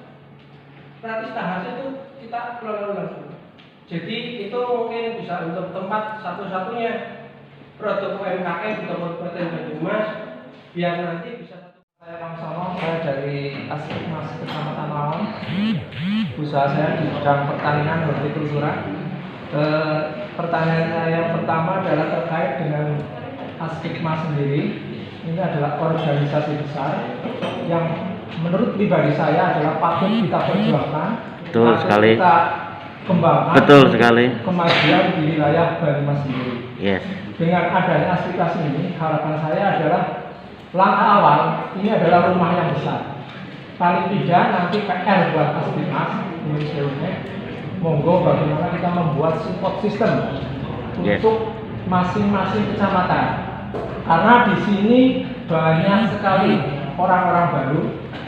Pratista Hasa itu kita kelola langsung. Jadi itu mungkin bisa untuk tempat satu-satunya produk UMKM di Kabupaten Banyumas biar nanti bisa. Saya Kang Sono, saya dari Asikmas Kecamatan Lawang. Usaha saya di bidang pertanian hortikultura. Pertanyaan saya yang pertama adalah terkait dengan Asikmas sendiri. Ini adalah organisasi besar yang menurut pribadi saya adalah patut kita perjuangkan, betul sekali, kita kembangkan, betul sekali, kemajuan di wilayah Banyumas sendiri. Yes. Dengan adanya aplikasi ini, harapan saya adalah langkah awal ini adalah rumah yang besar. Paling tidak nanti PR buat Asikmas Indonesia, monggo bagaimana kita membuat support system untuk masing-masing kecamatan. Karena di sini banyak sekali orang-orang baru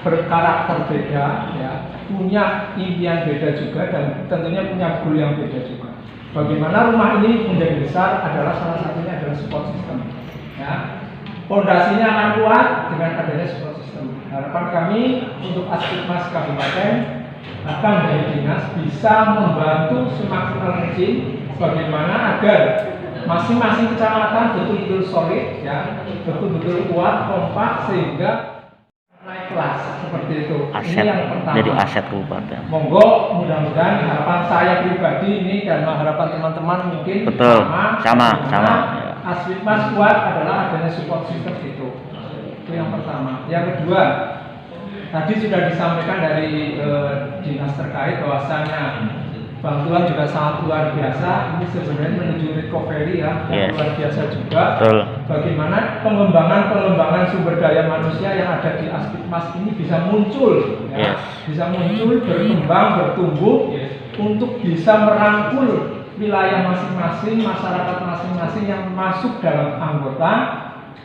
berkarakter beda, ya, punya impian beda juga dan tentunya punya goal yang beda juga. Bagaimana rumah ini menjadi besar adalah salah satunya adalah support system. Ya. Fondasinya akan kuat dengan adanya support system. Harapan kami untuk Aspitmas Kabupaten akan dari dinas bisa membantu semaksimal mungkin bagaimana agar masing-masing kecamatan betul-betul solid, ya, betul-betul kuat, kompak sehingga naik kelas seperti itu. Aset, ini yang pertama. jadi aset kabupaten. Monggo, mudah-mudahan harapan saya pribadi ini dan harapan teman-teman mungkin Betul, sama. Aspitmas kuat adalah adanya support system itu. Itu yang pertama. Yang kedua, tadi sudah disampaikan dari dinas terkait bahwasanya bantuan juga sangat luar biasa. Ini sebenarnya menuju recovery ya, yang luar biasa juga. Betul. Bagaimana pengembangan sumber daya manusia yang ada di Aspitmas ini bisa muncul, ya, bisa muncul, berkembang, bertumbuh, untuk bisa merangkul wilayah masing-masing, masyarakat masing-masing yang masuk dalam anggota,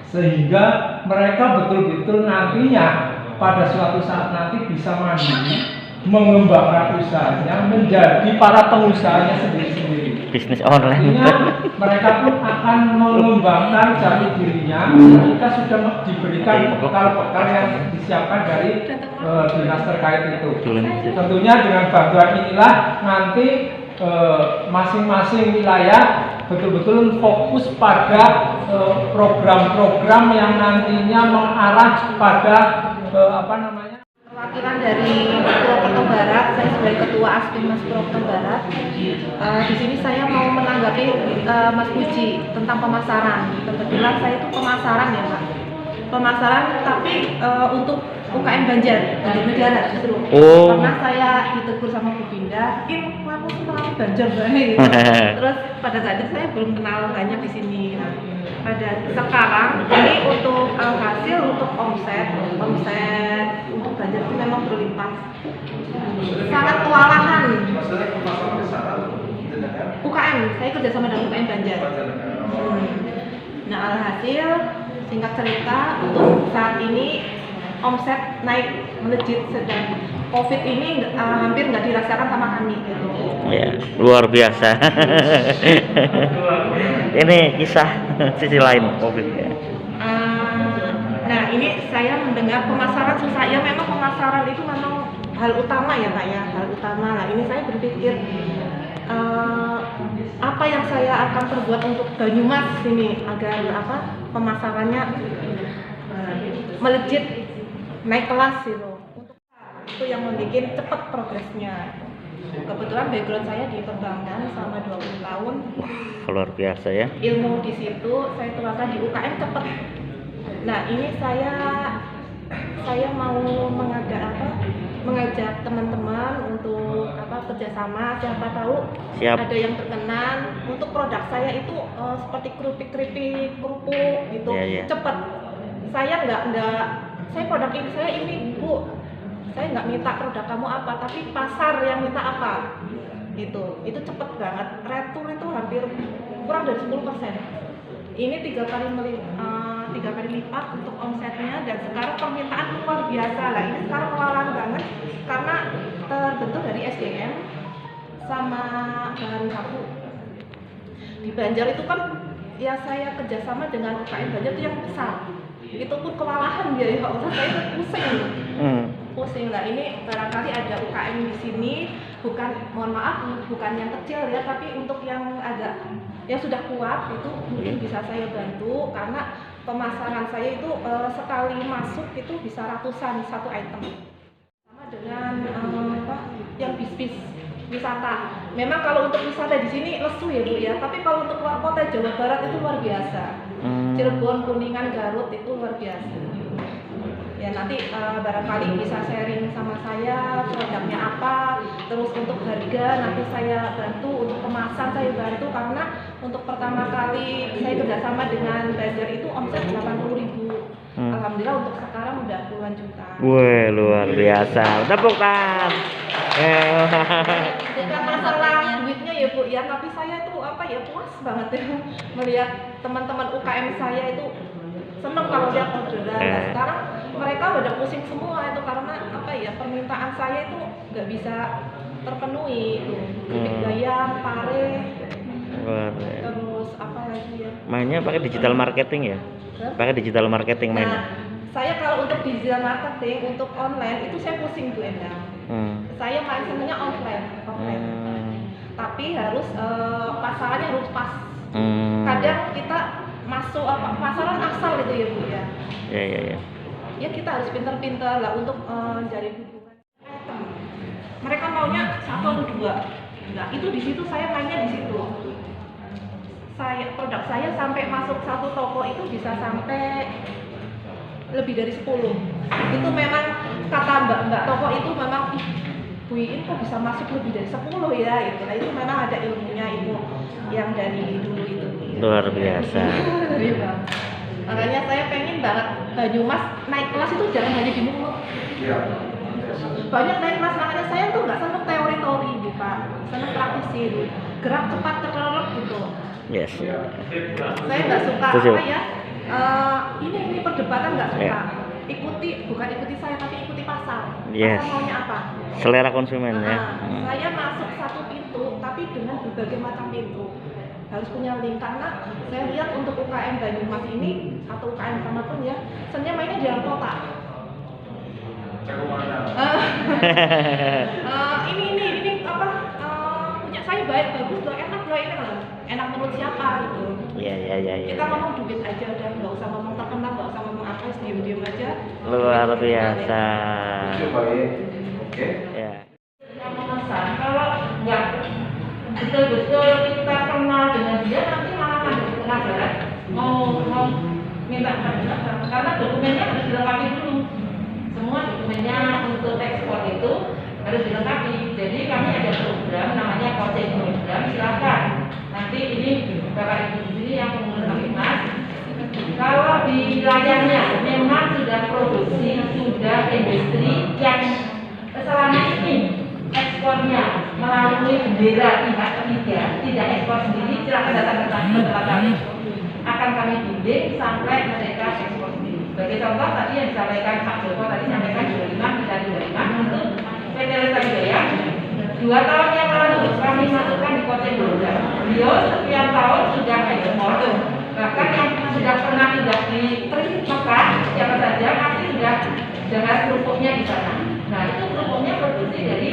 sehingga mereka betul-betul nantinya pada suatu saat nanti bisa mandiri, mengembangkan usahanya, menjadi para pengusahanya sendiri-sendiri. Bisnis online. Artinya mereka pun akan mengembangkan jati dirinya ketika sudah diberikan bekal-bekal yang disiapkan dari dinas terkait itu. Tentunya dengan bantuan inilah nanti masing-masing wilayah betul-betul fokus pada program-program yang nantinya mengarah pada perwakilan dari Purwokerto Barat. Saya sebagai ketua Aspitmas Purwokerto Barat. Di sini saya mau menanggapi Mas Puji tentang pemasaran. Kebetulan saya itu pemasaran ya Pak. Pemasaran tapi untuk UKM Banjar Negara justru. Karena saya ditegur sama Bu Binda, kamu kenal Banjar banget gitu. Terus pada saat itu saya belum kenal banyak di sini. Nah, pada sekarang ini untuk hasil untuk omset untuk Banjar itu memang berlimpah. Sangat kewalahan. UKM, saya kerjasama dengan UKM Banjar. Nah, alhasil singkat cerita untuk saat ini omset naik melejit, sedang COVID ini hampir nggak dirasakan sama kami gitu. Ya, luar biasa. Ini kisah sisi lain COVID ya. Nah, ini saya mendengar pemasaran susah. Ya memang pemasaran itu memang hal utama ya Pak ya, hal utama. Nah, ini saya berpikir apa yang saya akan perbuat untuk Banyumas ini agar pemasarannya melejit, naik kelas gitu. Itu yang membuat cepat progresnya. Kebetulan background saya di perbankan selama 20 tahun. Luar biasa ya. Ilmu di situ saya tuangkan di UKM cepat. Nah, ini saya mau mengajak teman-teman untuk kerjasama. Siapa tahu ada yang berkenan untuk produk saya itu seperti keripik, kerupuk gitu, cepat. Saya saya produk ini saya ini Bu, saya nggak minta produk kamu apa, tapi pasar yang minta apa, gitu. Itu cepet banget. Retur itu hampir kurang dari 10%. Ini 3 kali lipat untuk omsetnya, dan sekarang permintaan luar biasa lah. Ini sekarang kewalahan banget karena terbentuk dari SDM sama bahan baku. Di Banjar itu kan ya saya kerjasama dengan UKM Banjar itu yang besar. Itu pun kewalahan ya Allah, saya pusing lah. Ini barangkali ada UKM di sini, bukan yang kecil ya, tapi untuk yang agak yang sudah kuat itu mungkin bisa saya bantu, karena pemasaran saya itu sekali masuk itu bisa ratusan satu item. Sama dengan yang bis wisata. Memang kalau untuk wisata di sini lesu ya Bu ya, tapi kalau untuk luar kota Jawa Barat itu luar biasa. Cirebon, Kuningan, Garut itu luar biasa. Ya nanti barangkali bisa sharing sama saya produknya apa, terus untuk harga nanti saya bantu, untuk kemasan saya bantu, karena untuk pertama kali saya kerjasama dengan Banjar itu omset 80.000. Alhamdulillah untuk sekarang udah puluhan juta. Wih, luar biasa. Tepuk tangan. Bukan masalah duitnya ya Bu ya, tapi saya tuh puas banget ya melihat teman-teman UKM saya itu seneng kalau lihat orderan. Nah, sekarang mereka pada pusing semua itu karena permintaan saya itu nggak bisa terpenuhi itu. Keripik bayam, pare, Luar biasa. Terus apa lagi ya? Mainnya pakai digital marketing ya? Pakai digital marketing mainnya. Nah, saya kalau untuk digital marketing untuk online itu saya pusing Bu Endang. Saya paling senangnya offline. Tapi harus pasarannya harus pas. Kadang kita masuk pasaran asal gitu ya Bu ya. Iya. Ya kita harus pintar-pintar lah untuk mencari hubungan. Mereka maunya 1 atau 2. Nah, itu di situ saya mainnya di situ. Produk saya sampai masuk 1 toko itu bisa sampai lebih dari 10. Itu memang kata mbak toko itu memang Bu Iin kok bisa masuk lebih dari 10 ya itu. Nah, itu memang ada ilmunya itu yang dari dulu itu. Luar biasa. Makanya saya pengen banget Banyumas naik kelas itu jangan hanya di mulut. Iya. Banyak naik kelas, makanya saya tuh nggak seneng teori-teori gitu Pak, seneng praktisi itu, gerak cepat terkerok gitu. Yes. Saya nggak suka Setuju. apa ya, ini perdebatan nggak suka. Yeah. Bukan ikuti saya tapi ikuti pasar. Yes. Pasar maunya apa? Selera konsumen ya. Saya masuk 1 pintu tapi dengan berbagai macam pintu. Harus punya link karena saya lihat untuk UKM Banyumas ini atau UKM manapun ya, sebenarnya mainnya di dalam kota. Ini apa punya saya bagus loh, enak loh, enak menurut siapa gitu. Iya. Kita ngomong duit aja udah, nggak usah ngomong terkenal, nggak usah ngomong apa, diem aja. Luar biasa. Oke. Ya. Yang memesan kalau nggak betul-betul kita kenal dengan dia, nanti malah kan di tengah jalan mau minta karena dokumennya harus dilengkapi dulu. Semua dokumennya untuk ekspor itu harus dilengkapi. Jadi kami ada program namanya coaching program, silakan. Nanti ini Bapak Ibu di sini yang mengurus Mas. Kalau di wilayahnya memang sudah produksi, sudah industri yang selama ini ekspornya melalui bendera pihak ketiga, tidak ekspor sendiri, silakan datang ke kami. Akan kami bimbing sampai mereka ekspor sendiri. Sebagai contoh tadi yang disampaikan Pak Joko tadi sampaikan 25 kita 25 untuk PT Lestari Jaya 2 tahun yang lalu kami masukkan di coaching program. Beliau sekian tahun sudah ekspor, bahkan yang sudah pernah tidak di Mekah siapa saja pasti sudah dengan kerupuknya di sana. Nah itu kerupuknya produksi dari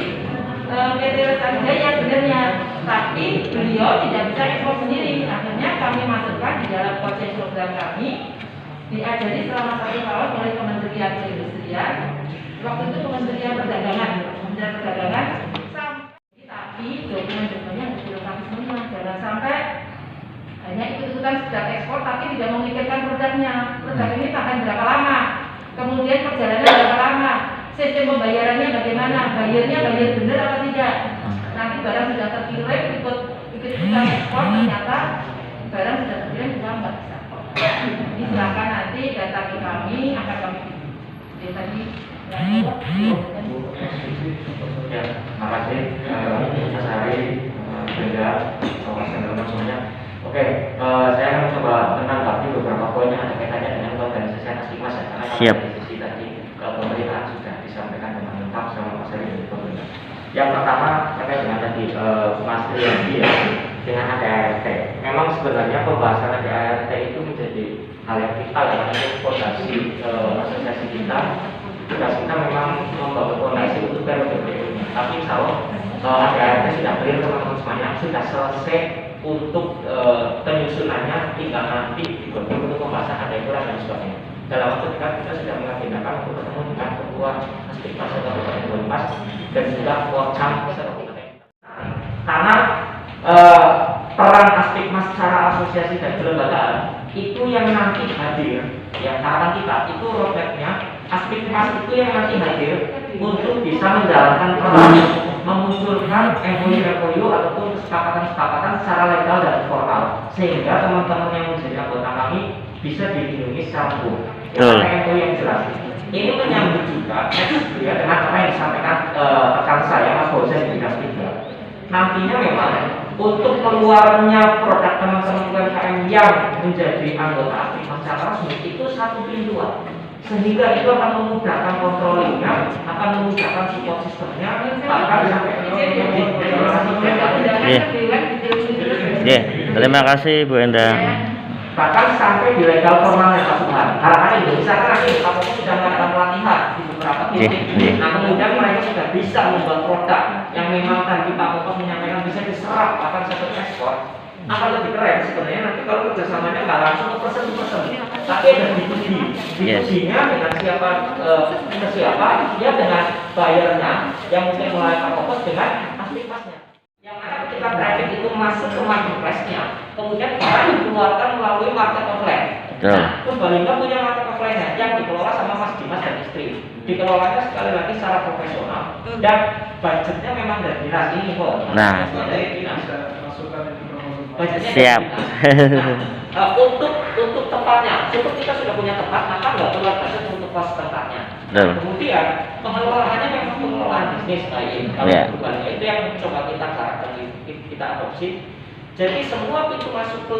PT Lestari Jaya sebenarnya, tapi beliau tidak bisa ekspor sendiri. Akhirnya kami masukkan di dalam coaching program kami, diajari selama 1 tahun oleh Kementerian Perindustrian, waktu itu Kementerian Perdagangan, tapi dokumen-dokumennya harus dilengkapi semua, jangan sampai hanya ikut-ikutan sedang ekspor tapi tidak memikirkan produknya. Produk ini tahan berapa lama, kemudian perjalanan berapa lama, sistem pembayarannya bagaimana, bayar benar atau tidak. Nanti barang sudah terkirim ikut-ikutan ekspor, ternyata barang sudah terkirim juga nggak bisa. Ini silakan nanti data kami akan kami tadi. Ya, makasih Mas Hari, Benda, semuanya. Oke, saya akan mencoba menanggapi beberapa poin yang ada kaitannya dengan organisasi Astikmas ya, karena Siap. dari sisi tadi pemerintahan sudah disampaikan dengan lengkap sama Mas Hari dari pemerintah. Yang pertama terkait dengan tadi Mas Riyadi ya, dengan ADART. Memang sebenarnya pembahasan ADART itu menjadi hal yang vital ya, karena itu fondasi asosiasi kita. Tugas kita memang membangun fondasi untuk periode berikutnya. Tapi insya Allah ADART sudah clear teman-teman semuanya, sudah selesai untuk penyusunannya, tinggal nanti digodok untuk pembahasan ada aturan dan sebagainya. Dalam waktu dekat kita sudah mengagendakan untuk bertemu dengan ketua Astikmas atau Kabupaten Banyumas dan juga Worcam karena peran Astikmas secara asosiasi dan kelembagaan itu yang nanti hadir, yang harapan kita itu roadmapnya Astikmas itu yang nanti hadir untuk bisa menjalankan peran memunculkan MOU ataupun kesepakatan-kesepakatan secara legal dan formal sehingga teman-teman yang menjadi anggota kami bisa dilindungi secara hukum. MOU yang jelas. Ini menyambut juga dengan apa yang disampaikan rekan saya Mas Fauzan di Dinas 3. Nantinya memang untuk keluarnya produk teman-teman UMKM yang menjadi anggota Astikmas secara resmi itu 1 pintuan. Sehingga itu akan memudahkan kontrolingnya, akan memudahkan support sistemnya, bahkan sampai Terima kasih Bu Endang. Bahkan sampai di legal formalnya Pak Subhan. Harapannya juga misalkan nanti Pak Poko sudah melakukan pelatihan di beberapa titik. Nah kemudian mereka sudah bisa membuat produk yang memang tadi Pak Poko menyampaikan bisa diserap bahkan sampai ekspor. Akan lebih keren sebenarnya nanti kalau kerjasamanya nggak langsung ke person, tapi ada B2B-nya dengan siapa ke siapa, dia dengan bayarnya yang mungkin mulai Pak Poko dengan asli-aslinya. Yang mana ketika traffic itu masuk ke marketplace-nya, kemudian barang dikeluarkan melalui market offline. Nah, Purbalingga punya market offline-nya yang dikelola sama Mas Dimas dan istri. Dikelolanya sekali lagi secara profesional dan budgetnya memang dari dinas ini kok. Nah, dari dinas. Budgetnya siap. Untuk tempatnya, cukup kita sudah punya tempat, maka nggak keluar budget untuk kos tempatnya. Betul. Kemudian pengelolaannya memang pengelolaan bisnis lain. Kalau Purbalingga itu yang coba kita karakter kita adopsi. Jadi semua pintu masuk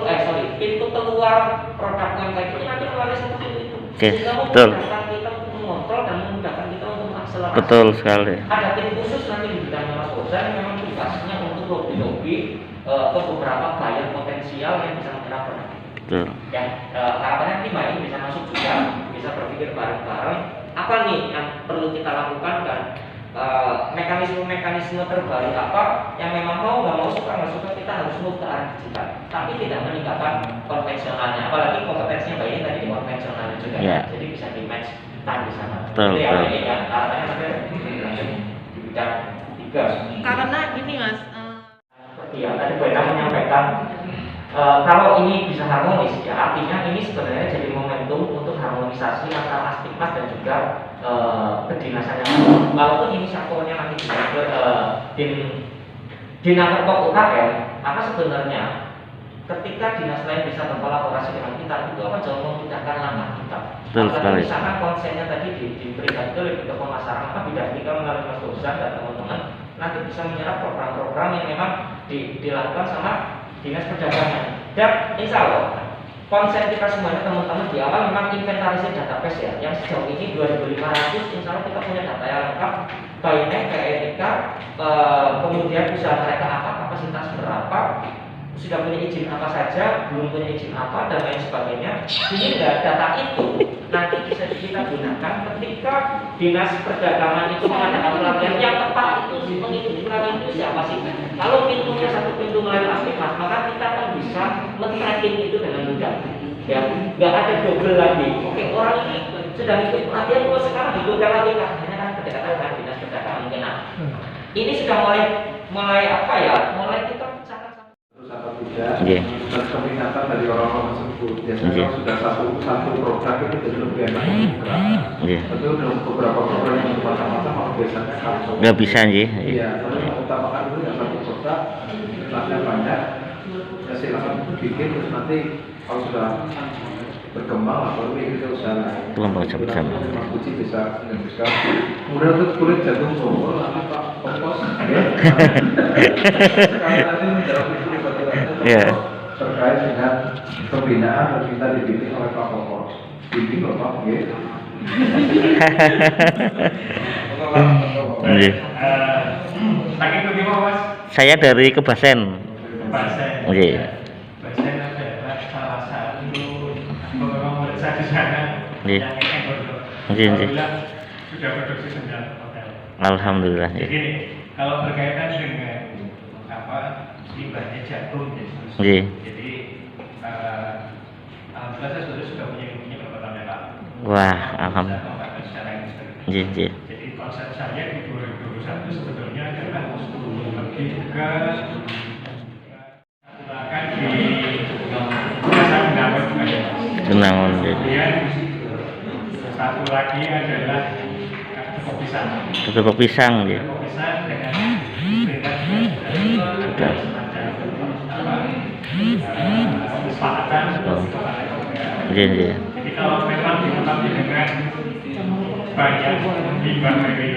pintu keluar produk UMKM itu nanti melalui satu pintu itu. Sehingga memudahkan kita untuk mengontrol dan memudahkan kita untuk mengakselerasi. Betul sekali. Ada tim khusus nanti di bidangnya Mas Gozan yang memang tugasnya untuk lobby-lobby ke beberapa buyer potensial yang bisa menggunakan produk. Betul. Ya, harapannya nanti Mbak ini bisa masuk juga, bisa berpikir bareng-bareng. Apa nih yang perlu kita lakukan dan mekanisme terbaru apa yang memang nggak mau suka kita harus move ke arah digital, tapi tidak meninggalkan konvensionalnya, apalagi kompetensinya Mbak ini tadi di konvensionalnya juga, jadi bisa di match time di sana. Betul. Jadi ini ya arahnya nanti di bidang 3. Karena gini Mas, seperti yang tadi Bu Endang menyampaikan, kalau ini bisa harmonis ya artinya ini sebenarnya jadi momentum untuk harmonisasi antara Astikmas dan juga kedinasannya. Walaupun ini satuannya nanti Dinakerpok UKM, maka sebenarnya ketika dinas lain bisa berkolaborasi dengan kita itu akan jauh memudahkan langkah kita. Betul sekali. Misalkan konsennya tadi diberikan itu lebih ke pemasaran, maka bidang kita melalui Mas Gozan dan teman-teman nanti bisa menyerap program-program yang memang dilakukan sama dinas perdagangan. Dan insya Allah konsen kita semuanya teman-teman di awal memang inventarisasi database ya, yang sejauh ini 2.500 insya Allah kita punya data yang lengkap, baiknya KRIK, kemudian usaha mereka apa, kapasitas berapa, sudah punya izin apa saja, belum punya izin apa dan lain sebagainya. Sehingga data itu nanti bisa kita gunakan ketika dinas perdagangan itu mengadakan pelatihan yang tepat itu mengikuti pelatihan itu siapa sih? Kalau pintunya satu pintu melalui Astikmas, maka kita akan bisa men-tracking itu dengan mudah. Ya, nggak ada double lagi. Oke, orang ini sedang ikut pelatihan, sekarang dibutuhkan lagi hanya kan kedekatan dengan dinas perdagangan mungkin. Nah, ini sudah mulai apa ya? Mulai kita dan peminatan dari orang-orang tersebut. Biasanya sudah satu produk itu jadi lebih enak bergerak. Tapi untuk beberapa program yang bermacam-macam kalau biasanya nggak bisa sih. Iya, tapi mengutamakan dulu yang satu produk, kelasnya banyak. Ya silakan bikin terus nanti kalau sudah berkembang atau kita usaha kelompok bersama. Mas Puji bisa menyebutkan. Kemudian untuk kulit jagung songol nanti Pak Kompos nanti menjawab itu terkait dengan pembinaan dan kita dibimbing oleh Pak Kompos. Bimbing Bapak, gitu. Saking itu gimana Mas? Saya dari Kebasen. Kebasen. Oke. Kebasen adalah salah satu beberapa murid saya di sana yang ingin berdoa. Alhamdulillah sudah produksi 9 hotel. Alhamdulillah. Jadi ini kalau berkaitan dengan limbahnya jagung ya. Jadi alhamdulillah saya sudah punya ilmunya beberapa tahun yang lalu. Wah, alhamdulillah. Jadi konsep saya di 2021 sebetulnya adalah lebih ke menggunakan di jasa Benangun juga ya. Benangun. Kemudian satu lagi adalah tepung pisang. Tepung pisang ya. Tepung pisang dengan kesepakatan. Jadi kalau memang ditempati dengan banyak limbah dari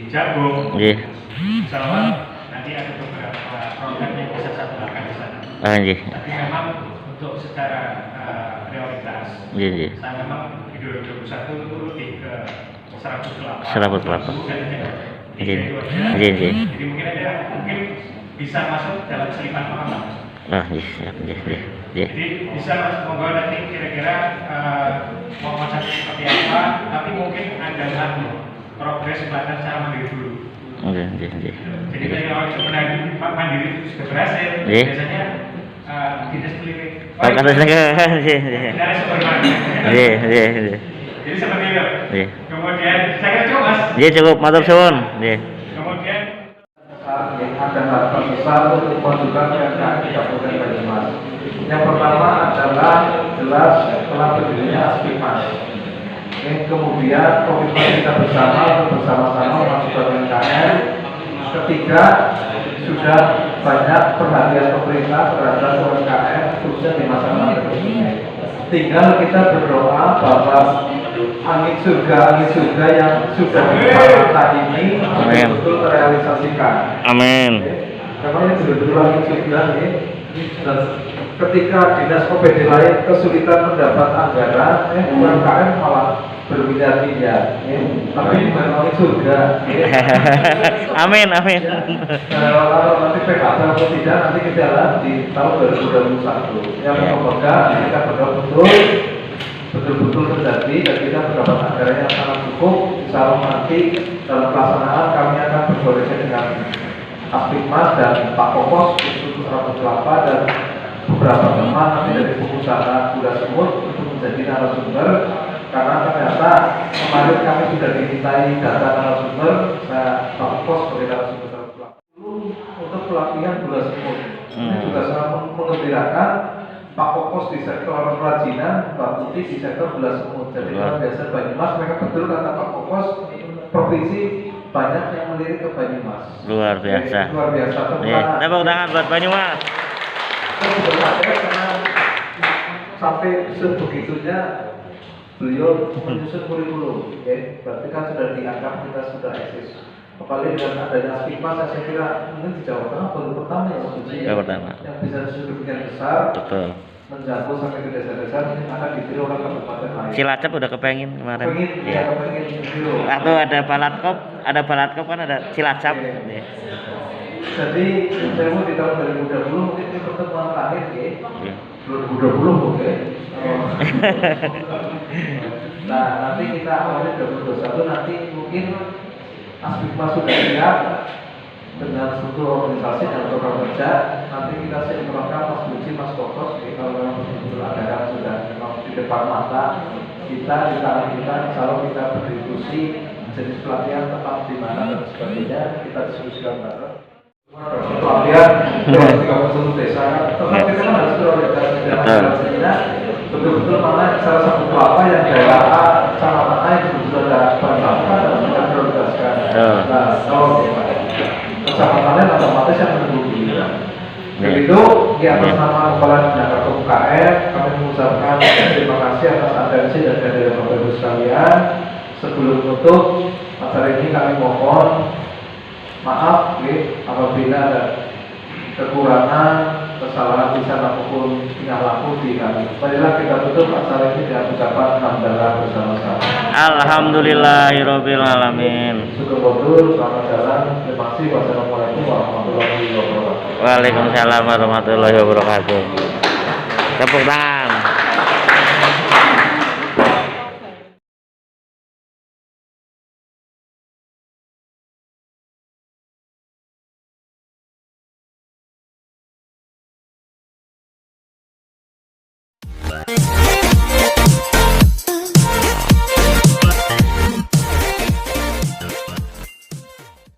jagung, insya Allah nanti ada beberapa program yang bisa saya gunakan di sana. Tapi memang untuk secara prioritas, saya memang di 2021 itu lebih ke serabut kelapa. Jadi mungkin bisa masuk dalam selipan paham. Nah, siap. Jadi bisa Mas, monggo nanti kira-kira mau konsep seperti apa, tapi mungkin ada progres bahkan secara mandiri dulu. Jadi kalau itu mandiri itu sudah berhasil, biasanya dinas keliling. Jadi seperti itu. Kemudian saya kira cukup Mas. Cukup, matur suwun. Kemudian ada harapan besar untuk memajukan UMKM di Kabupaten Banyumas. Yang pertama adalah jelas telah berdirinya Aspimas. Kemudian komitmen kita bersama untuk bersama-sama memajukan UMKM. Ketiga, sudah banyak perhatian pemerintah terhadap UMKM khususnya di masa pandemi. Tinggal kita berdoa bahwa angin surga yang sudah kita ini betul-betul terrealisasikan. Amin. Karena ini betul-betul angin surga nih. Dan ketika dinas OPD lain kesulitan mendapat anggaran, UMKM malah bermiliar-miliar. Tapi bukan angin surga. Amin. Kalau nanti PKB atau tidak, nanti kita lihat di tahun 2021. Yang semoga kita betul-betul terjadi dan kita mendapat anggaran yang sangat cukup. Insya Allah nanti dalam pelaksanaan kami akan berkoordinasi dengan Aspikmas dan Pak Kopos untuk Rambut Kelapa dan beberapa teman nanti dari pengusaha gula semut untuk menjadi narasumber, karena ternyata kemarin kami sudah dimintai data narasumber. Pak Kopos sebagai narasumber Rambut Kelapa untuk pelatihan gula semut. Ini juga sangat mengembirakan. Pak Kopos di sektor kerajinan, Pak Putih di sektor gula semut. Jadi luar biasa Banyumas, mereka betul kata Pak Kopos, provinsi banyak yang melirik ke Banyumas. Luar biasa. Luar biasa. Tepuk tangan buat Banyumas. Karena sampai sebegitunya beliau menyusun kurikulum, berarti kan sudah dianggap kita sudah eksis. Apalagi dengan adanya Aspimas, saya kira mungkin di Jawa Tengah baru pertama yang bisa sedemikian besar, menjangkau sampai ke desa-desa, mungkin akan ditiru oleh kabupaten lain. Cilacap udah kepengin kemarin. Kepengin ditiru. Atau ada Balatkop kan ada Cilacap. Jadi saya mau di tahun 2020 mungkin ini pertemuan terakhir 2020 oke. Nah nanti kita awalnya 2021 nanti mungkin Aspikmas sudah siap dengan struktur organisasi dan program kerja. Nanti kita sinkronkan Mas Buci, Mas Kopos. Kalau memang betul anggaran sudah memang di depan mata kita, di tangan kita, kalau kita berdiskusi jenis pelatihan tempat di mana dan sebagainya, kita diskusikan bareng. Pelatihan di 31 desa, tetap kita kan harus berorientasi betul-betul mana salah satu kelapa yang daerah A, kecamatan A yang betul-betul ada perlengkapan dan kita prioritaskan. Nah, kalau kecamatan lain otomatis yang menunggu giliran. Begitu, di atas nama Kepala Dinas UKM, kami mengucapkan terima kasih atas atensi dan kehadiran Bapak Ibu sekalian. Sebelum tutup acara ini kami mohon maaf apabila ada kekurangan, kesalahan lisan maupun tingkah laku di kami. Marilah kita tutup acara ini dengan ucapan hamdalah bersama-sama. Alhamdulillahirabbil alamin. Syukur, selamat jalan. Terima kasih. Wassalamualaikum warahmatullahi wabarakatuh. Waalaikumsalam warahmatullahi wabarakatuh. Tepuk tangan.